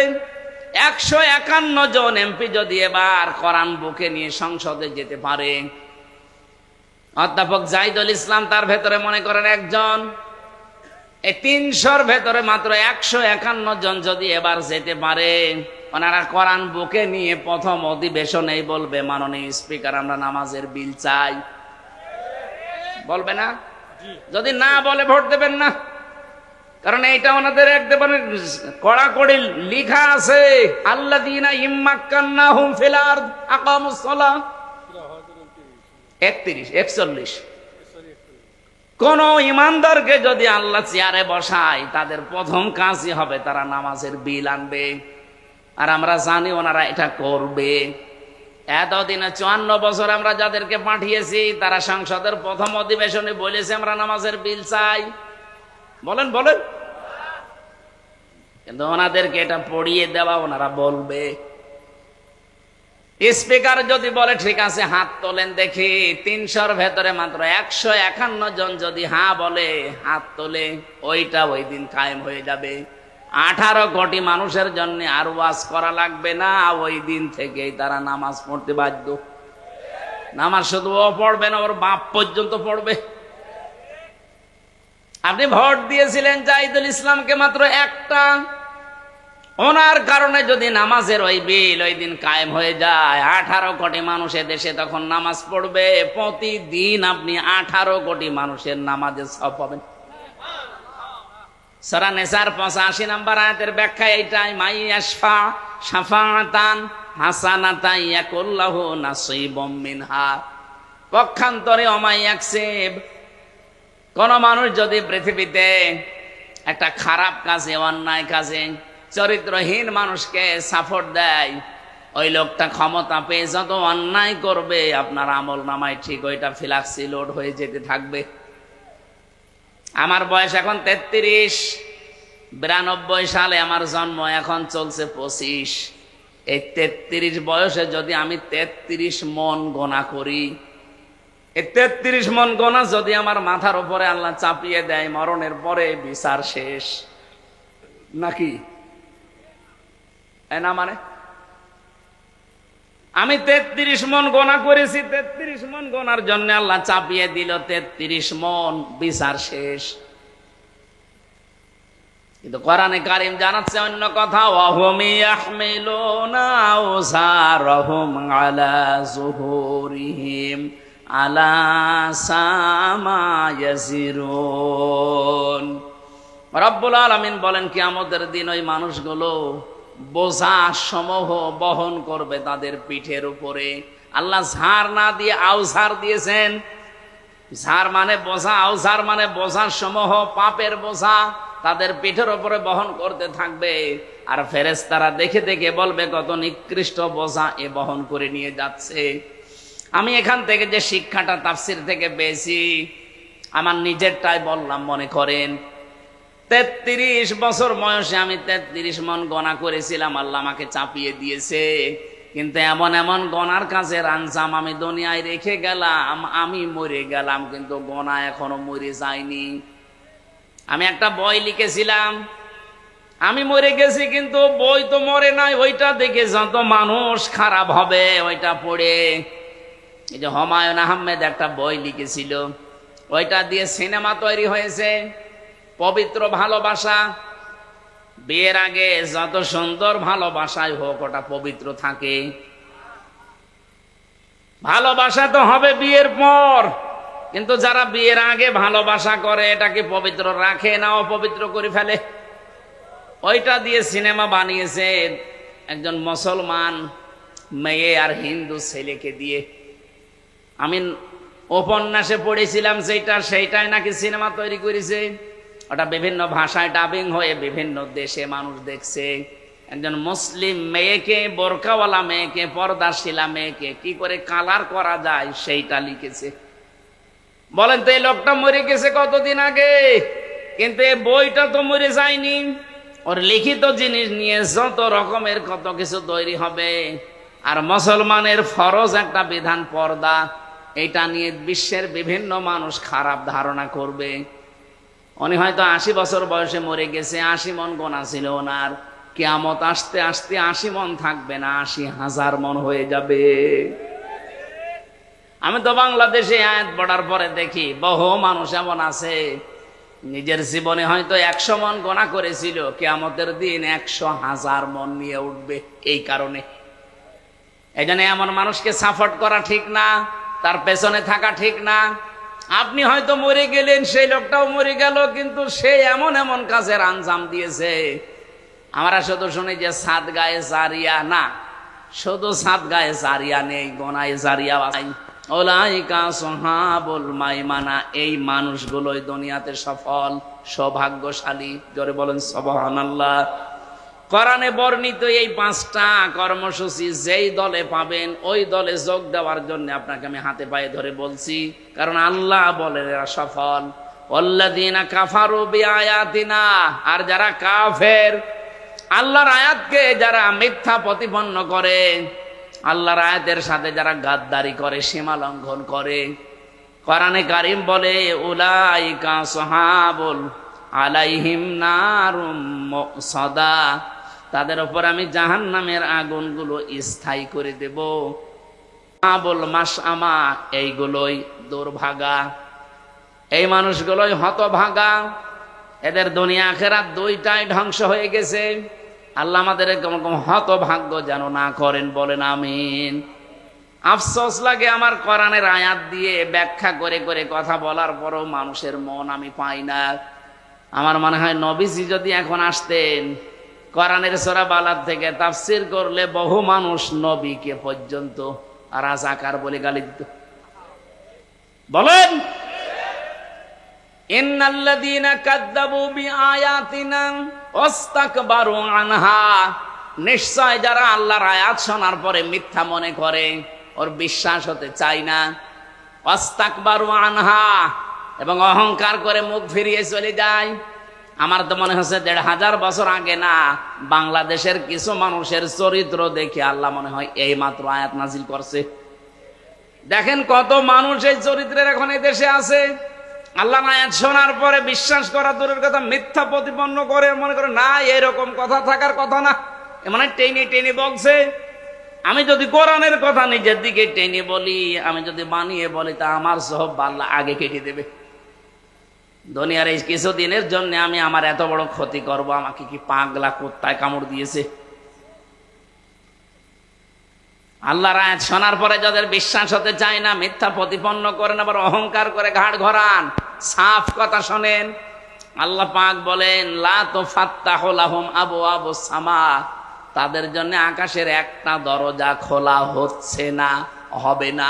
151 জন এমপি যদি এবার কোরআন বুকে নিয়ে সংসদে যেতে পারে, অধ্যাপক জাহিদুল ইসলাম তার ভেতরে মনে করেন একজন, এই 300-র ভেতরে মাত্র 151 জন যদি এবার যেতে পারে, ওনারা কোরআন বুকে নিয়ে প্রথম অধিবেশনেই বলবে, মাননীয় স্পিকার, আমরা নামাজের বিল চাই। বলবে না? যদি না বলে ভোট দেবেন না, কারণ এইটা ওনাদের একদম কড়াকড়ি লিখা আছে, আল্লাযীনা ইম্মাক্কান্নাহুম ফিল আরদ আকামুস সালাহ 41 কোন ইমানদারকে যদি আল্লাহ চেয়ারে বসায়, তাদের প্রথম কাজই হবে তারা নামাজের বিল আনবে। আর আমরা জানি ওনারা এটা করবে। এতদিনে 54 বছর আমরা যাদেরকে পাঠিয়েছি, তারা সংসদের প্রথম অধিবেশনে বলেছে আমরা নামাজের বিল চাই। বলেন বলেন, কিন্তু ওনাদেরকে এটা পড়িয়ে দেওয়া ওনারা বলবে। স্পিকার যদি বলে ঠিক আছে হাত তোলেন দেখি, 300-র ভেতরে মাত্র 151 জন যদি হ্যাঁ বলে, হাত তোলে, ওইটা ওই দিন কায়েম হয়ে যাবে। 18 কোটি মানুষের জন্য আর ওয়াজ করা লাগবে না, ওই দিন থেকেই তারা নামাজ পড়তে বাধ্য। নামাজ শুধু ও পড়বে না, ওর বাপ পর্যন্ত পড়বে। আপনি ভোট দিয়েছিলেন জাহিদুল ইসলামকে মাত্র একটা, ওনার কারণে যদি নামাজের ওই বিল ওই দিন কায়েম হয়ে যায়, 18 কোটি মানুষের দেশে তখন নামাজ পড়বে। প্রতিদিন আপনি 18 কোটি মানুষের নামাজের সওয়াব পাবেন। সূরা নিসার 85 নম্বর আয়াতের ব্যাখ্যা এইটাই, মাইয়াশফা শাফাআতান হাসানাতান ইয়াকুল্লাহু নাসীবুম মিনহা। পক্ষান্তরে অমাইয়াকসিব, কোন মানুষ যদি পৃথিবীতে একটা খারাপ কাজে, অন্যায় কাজে, চরিত্রহীন মানুষকে সাপোর্ট দেয়, ওই লোকটা ক্ষমতা পেয়ে যত অন্যায় করবে আপনার আমল নামায় ঠিক ওইটা ফ্লাক্সি লোড হয়ে যেতে থাকবে। আমার বয়স এখন 33, 92 সালে আমার জন্ম, এখন চলছে 25। এই 33 বয়সে যদি আমি 33 মন গোনা করি, এই 33 মন গোনা যদি আমার মাথার উপরে আল্লাহ চাপিয়ে দেয়, মরণের পরে বিচার শেষ, নাকি না? মানে আমি 33 মন গোনা করেছি, 33 মন গোনার জন্য আল্লাহ চাপিয়ে দিল 33 মন, বিচার শেষ। কিন্তু কোরআনে কারীম জানাচ্ছে অন্য কথা, ওয়াহুম ইয়াহমিলুনা আওযারহুম আলা যুহুরিহিম আলা সামা ইয়াজিরুন। রব্বুল আলামিন বলেন কিয়ামতের দিন ওই মানুষগুলো বোঝা সমূহ বহন করবে তাদের পিঠের উপরে। আল্লাহ ঝাড় না দিয়ে আওঝার দিয়েছেন। ঝাড় মানে বোঝা, আওঝার মানে বোঝা সমূহ, পাপের বোঝা তাদের পিঠের উপরে বহন করতে থাকবে। আর ফেরেশতারা দেখে দেখে বলবে কত নিকৃষ্ট বোঝা এ বহন করে নিয়ে যাচ্ছে। আমি এখান থেকে যে শিক্ষাটা তাফসীর থেকে পেয়েছি, আমার নিজেরটাই বললাম। মনে করেন 33 বছর বয়সে আমি 33 মন গোনা করেছিলাম, আল্লাহ আমাকে চাপিয়ে দিয়েছে। কিন্তু এমন এমন গোনার কাজের আঞ্জাম আমি দুনিয়ায় রেখে গেলাম, আমি মরে গেলাম কিন্তু গোনা এখনো মরে যায়নি। আমি একটা বই লিখেছিলাম, আমি মরে গেছি কিন্তু বই তো মরে নাই। ওইটা দেখে যত মানুষ খারাপ হবে ওইটা পড়ে। এই যে হুমায়ুন আহমেদ একটা বই লিখেছিল, ওইটা দিয়ে সিনেমা তৈরি হয়েছে, পবিত্র ভালোবাসা। বিয়ের আগে যত সুন্দর ভালোবাসাই হোক ওটা পবিত্র থাকে, ভালোবাসা তো হবে বিয়ের পর। কিন্তু যারা বিয়ের আগে ভালোবাসা করে এটাকে পবিত্র রাখে না, অপবিত্র করে ফেলে। ওইটা দিয়ে সিনেমা বানিয়েছে একজন মুসলমান মেয়ে আর হিন্দু ছেলেকে দিয়ে। আমি উপন্যাসে পড়েছিলাম সেইটাই নাকি সিনেমা তৈরি করেছে। ওটা বিভিন্ন ভাষায় ডাবিং হয়ে বিভিন্ন দেশে মানুষ দেখছে। একজন মুসলিম মেয়েকে, বোরকাওয়ালা মেয়েকে, পর্দাশীলা মেয়েকে কি করে কালার করা যায় সেইটা লিখেছে। বলেন তো এই লোকটা মরে গেছে কতদিন আগে, কিন্তু এই বইটা তো মরে যায়নি। ওর লিখিত জিনিস নিয়ে যত রকমের কত কিছু তৈরি হবে। আর মুসলমানের ফরজ একটা বিধান পর্দা, এটা নিয়ে বিশ্বের বিভিন্ন মানুষ খারাপ ধারণা করবে। উনি হয়তো 80 বছর বয়সে মরে গেছে, 80 মন গোনা ছিল ওনার। কিয়ামত আসতে আসতে 80 মন থাকবে না, 80,000 মন হয়ে যাবে। আমি তো বাংলাদেশে আয়াত পড়ার পরে দেখি বহু মানুষ এমন আছে নিজের জীবনে হয়তো 100 মন গোনা করেছিল, কিয়ামতের দিন 100,000 মন নিয়ে উঠবে। এই কারণে এই জন্য এমন মানুষকে সাপোর্ট করা ঠিক না, তার পেছনে থাকা ঠিক না। আপনি হয়তো মরে গেলেন, সেই লোকটাও মরে গেল, কিন্তু সে এমন এমন কাজের আঞ্জাম দিয়েছে। আমরা শুধু শুনি যে সাত গায়ে জারিয়া, না, শুধু সাত গায়ে জারিয়া নেই, গোনায় জারিয়া আছে। ওলাইকা সাহাবুল মাইমানা, এই মানুষগুলোই দুনিয়াতে সফল, সৌভাগ্যশালী। জোরে বলেন সুবহানাল্লাহ। কোরআনে বর্ণিত এই 5টা কর্মসূচি যেই দলে পাবেন ওই দলে যোগ দেওয়ার জন্য আপনাকে আমি হাতে পায়ে ধরে বলছি, কারণ আল্লাহ বলেন এরা সফল। ওয়াল্লাযীনা কাফারু বিআয়াতিনা, আর যারা কাফের, আল্লাহর আয়াতকে যারা মিথ্যা প্রতিপন্ন করে, আল্লাহর আয়াতের সাথে যারা গাদ্দারি করে, সীমা লঙ্ঘন করে, কোরআনে কারীম বলে উলাইকা সাহাবুল আলাইহিম নারুম মুসাদা, তাদের উপর আমি জাহান্নামের আগুনগুলো স্থায়ী করে দেব। আবুল মাশআমা, এইগুলোই দুর্ভাগা, এই মানুষগুলোই হতভাগা, এদের দুনিয়া আখিরাত দুইটাই ধ্বংস হয়ে গেছে। আল্লাহ আমাদের এরকম হতভাগ্য যেন না করেন, বলেন আমিন। আফসোস লাগে আমার কোরআনের আয়াত দিয়ে ব্যাখ্যা করে করে কথা বলার পরও মানুষের মন আমি পাই না। আমার মনে হয় নবীজি যদি এখন আসতেন, কোরআনের সূরা বালাদ থেকে তাফসীর করলে বহু মানুষ নবীকে পর্যন্ত রাজাকার বলে গালি দিত। বলেন ইন্নাল্লাযীনা কাযযাবু বিআয়াতিনা ওয়াস্তাকবারু আনহা, নিশ্চয় যারা আল্লাহর আয়াত শোনার পরে মিথ্যা মনে করে, ওর বিশ্বাস হতে চায় না, ওয়াস্তাকবারু আনহা, এবং অহংকার করে মুখ ফিরিয়ে চলে যায়। আমার তো মনে হচ্ছে 1500 বছর আগে না, বাংলাদেশের কিছু মানুষের চরিত্র দেখে আল্লাহ মনে হয় এই মাত্র আয়াত নাজিল করছে। দেখেন কত মানুষ এই চরিত্রের এখন এই দেশে আছে। আল্লাহ আয়াত শোনার পরে বিশ্বাস করা দূরের কথা, মিথ্যা প্রতিপন্ন করে মনে করে না এরকম কথা থাকার কথা না, মানে টেনে টেনে বলছে। আমি যদি কোরআনের কথা নিজের দিকে টেনে বলি, আমি যদি বানিয়ে বলি, তা আমার সব আল্লাহ আগে কেটে দেবে। দুনিয়ার এই কিছুদিনের জন্য আমি আমার এত বড় ক্ষতি করব, আমাকে কি পাগলা কুত্তায় কামড় দিয়েছে? আল্লাহর আয়াত শোনার পরে যাদের বিশ্বাস হতে চায় না, মিথ্যা প্রতিপন্ন করেন, আবার অহংকার করে ঘাড় ঘরান, সাফ কথা শোনেন। আল্লাহ পাক বলেন লা তুফাত্তাহু লাহুম আবওয়াবুস সামা, তাদের জন্য আকাশের একটা দরজা খোলা হচ্ছে না, হবে না।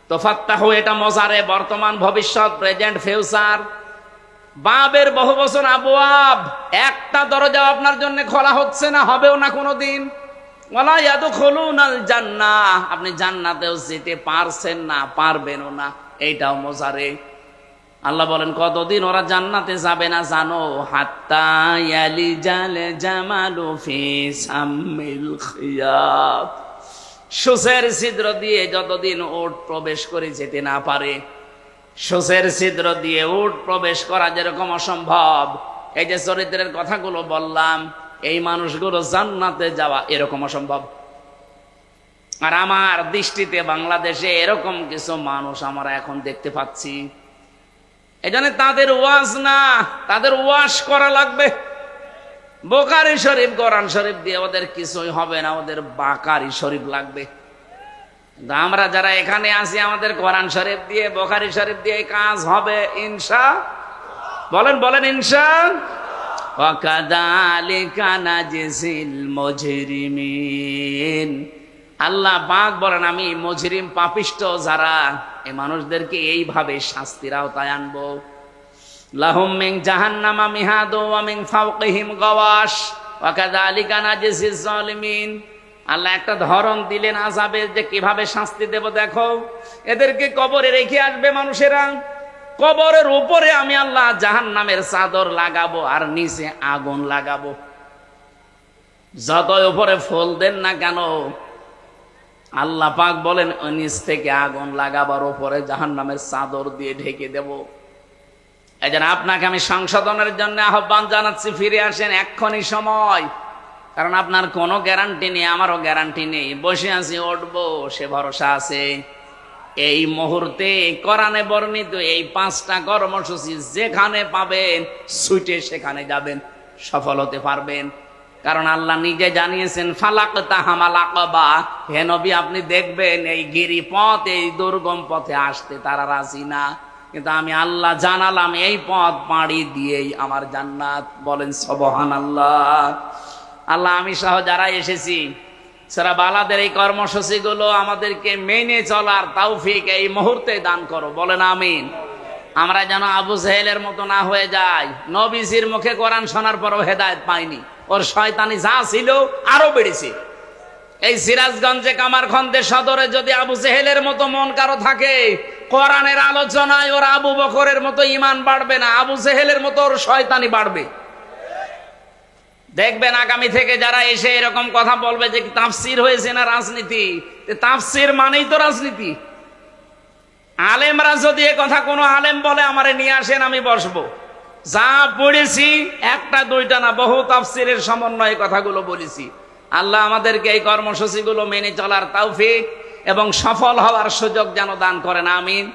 তুফাত্তাহু এটা মজারে, বর্তমান ভবিষ্যৎ, প্রেজেন্ট ফিউচার, বাবের বহু বছর, আবওয়াব একটা দরজা আপনার জন্য খোলা হচ্ছে না, হবেও না কোনোদিন। ওয়ালা ইয়াদখুলুনাল জান্নাহ, আপনি জান্নাতেও যেতে পারছেন না, পারবেনও না, এইটাও মজারে। আল্লাহ বলেন কতদিন ওরা জান্নাতে যাবে না জানো? হাত্তা ইয়ালিজাল জামালু ফি সাম্মিল খিয়াত, সূচের ছিদ্র দিয়ে যতদিন উট প্রবেশ করে যেতে না পারে, সূচের ছিদ্র দিয়ে উট প্রবেশ করা যেরকম অসম্ভব, এই যে চরিত্রের কথাগুলো বললাম, এই মানুষগুলো জান্নাতে যাওয়া এরকম অসম্ভব। আর আমার দৃষ্টিতে বাংলাদেশে এরকম কিছু মানুষ আমরা এখন দেখতে পাচ্ছি। এই জন্য তাদের ওয়াজ না, তাদের ওয়াজ করা লাগবে। বুখারী শরীফ, কোরআন শরীফ দিয়ে ওদের কিছুই হবে না, ওদের বাকারি শরীফ লাগবে। আমরা যারা এখানে আছি, আমাদের কোরআন শরীফ দিয়ে, বুখারী শরীফ দিয়ে কাজ হবে ইনশা। বলেন বলেন ইনশা। ওয়াকাযালিকা নাজজিল মুজরিমিন, আল্লাহ পাক বলেন আমি মুজরিম, পাপিষ্ঠ যারা, এই মানুষদেরকে এইভাবে শাস্তির আওতায় আনবো। লাহুম মিন জাহান্নামা মিহাদু ওয়া মিন ফাওকিহিম গাওয়াশ ওয়াকাযালিকা নাজজিজ জালিমিন। আল্লাহ একটা ধরন দিলেন আযাবের, যে কিভাবে শাস্তি দেব দেখো। এদেরকে কবরে রেখে আসবে মানুষেরা, কবরের উপরে আমি আল্লাহ জাহান্নামের চাদর লাগাবো আর নিচে আগুন লাগাবো। যতই উপরে ফুল দেন না কেন, আল্লাহ পাক বলেন নিচ থেকে আগুন লাগাবার উপরে জাহান্নামের চাদর দিয়ে ঢেকে দেব। এই জন্য আপনাকে আমি সংশোধনের জন্য আহ্বান জানাচ্ছি, ফিরে আসেন, এক্ষুনি সময়। কারণ আপনার কোনো গ্যারান্টি নেই, আমারও গ্যারান্টি নেই। বসে আছি, উঠবো সে ভরসা আছে। এই মুহূর্তে কোরআনে বর্ণিত এই 5টা কর্মসূচি যেখানে পাবেন, ছুটে সেখানে যাবেন, সফল হতে পারবেন। কারণ আল্লাহ নিজে জানিয়েছেন ফালাকতা হামাল আকাবা, হে নবী আপনি দেখবেন এই গিরিপথ, এই দুর্গম পথে আসতে তারা রাজি না, কিন্তু আমি আল্লাহ জানালাম এই পথ পাড়ি দিয়েই আমার জান্নাত। বলেন সুবহানাল্লাহ। আল্লাহ আমি সহ যারা এসেছি, সূরা বালাদের এই কর্মসূচিগুলো আমাদেরকে মেনে চলার তৌফিক এই মুহূর্তে দান করো। বলেন আমিন। আমরা যেন আবু জাহেলের মতো না হয়ে যাই, নবীজির মুখে কোরআন শোনার পরও হেদায়েত পাইনি, ওর শয়তানি যা ছিল আরো বেড়েছে। এই সিরাজগঞ্জে কামারখন্দে সদরে যদি আবু জাহেলের মতো মন কারো থাকে, কোরআনের আলোচনায় ওর আবু বকরের মতো ঈমান বাড়বে না, আবু জাহেলের মতো ওর শয়তানি বাড়বে। দেখবেন আগামী থেকে যারা এসে এরকম কথা বলবে যে তাফসীর হয়েছে না রাজনীতি, তাফসীর মানেই তো রাজনীতি। আলেমরা যদি এ কথা কোনো আলেম বলে, আমারে নিয়ে আসেন, আমি বসবো। যা পড়েছি একটা দুইটা না, বহু তাফসীরের সমন্বয়ে কথাগুলো বলেছি। আল্লাহ আমাদেরকে এই কর্মসূচিগুলো মেনে চলার তৌফিক এবং সফল হওয়ার সুযোগ যেন দান করেন। আমিন।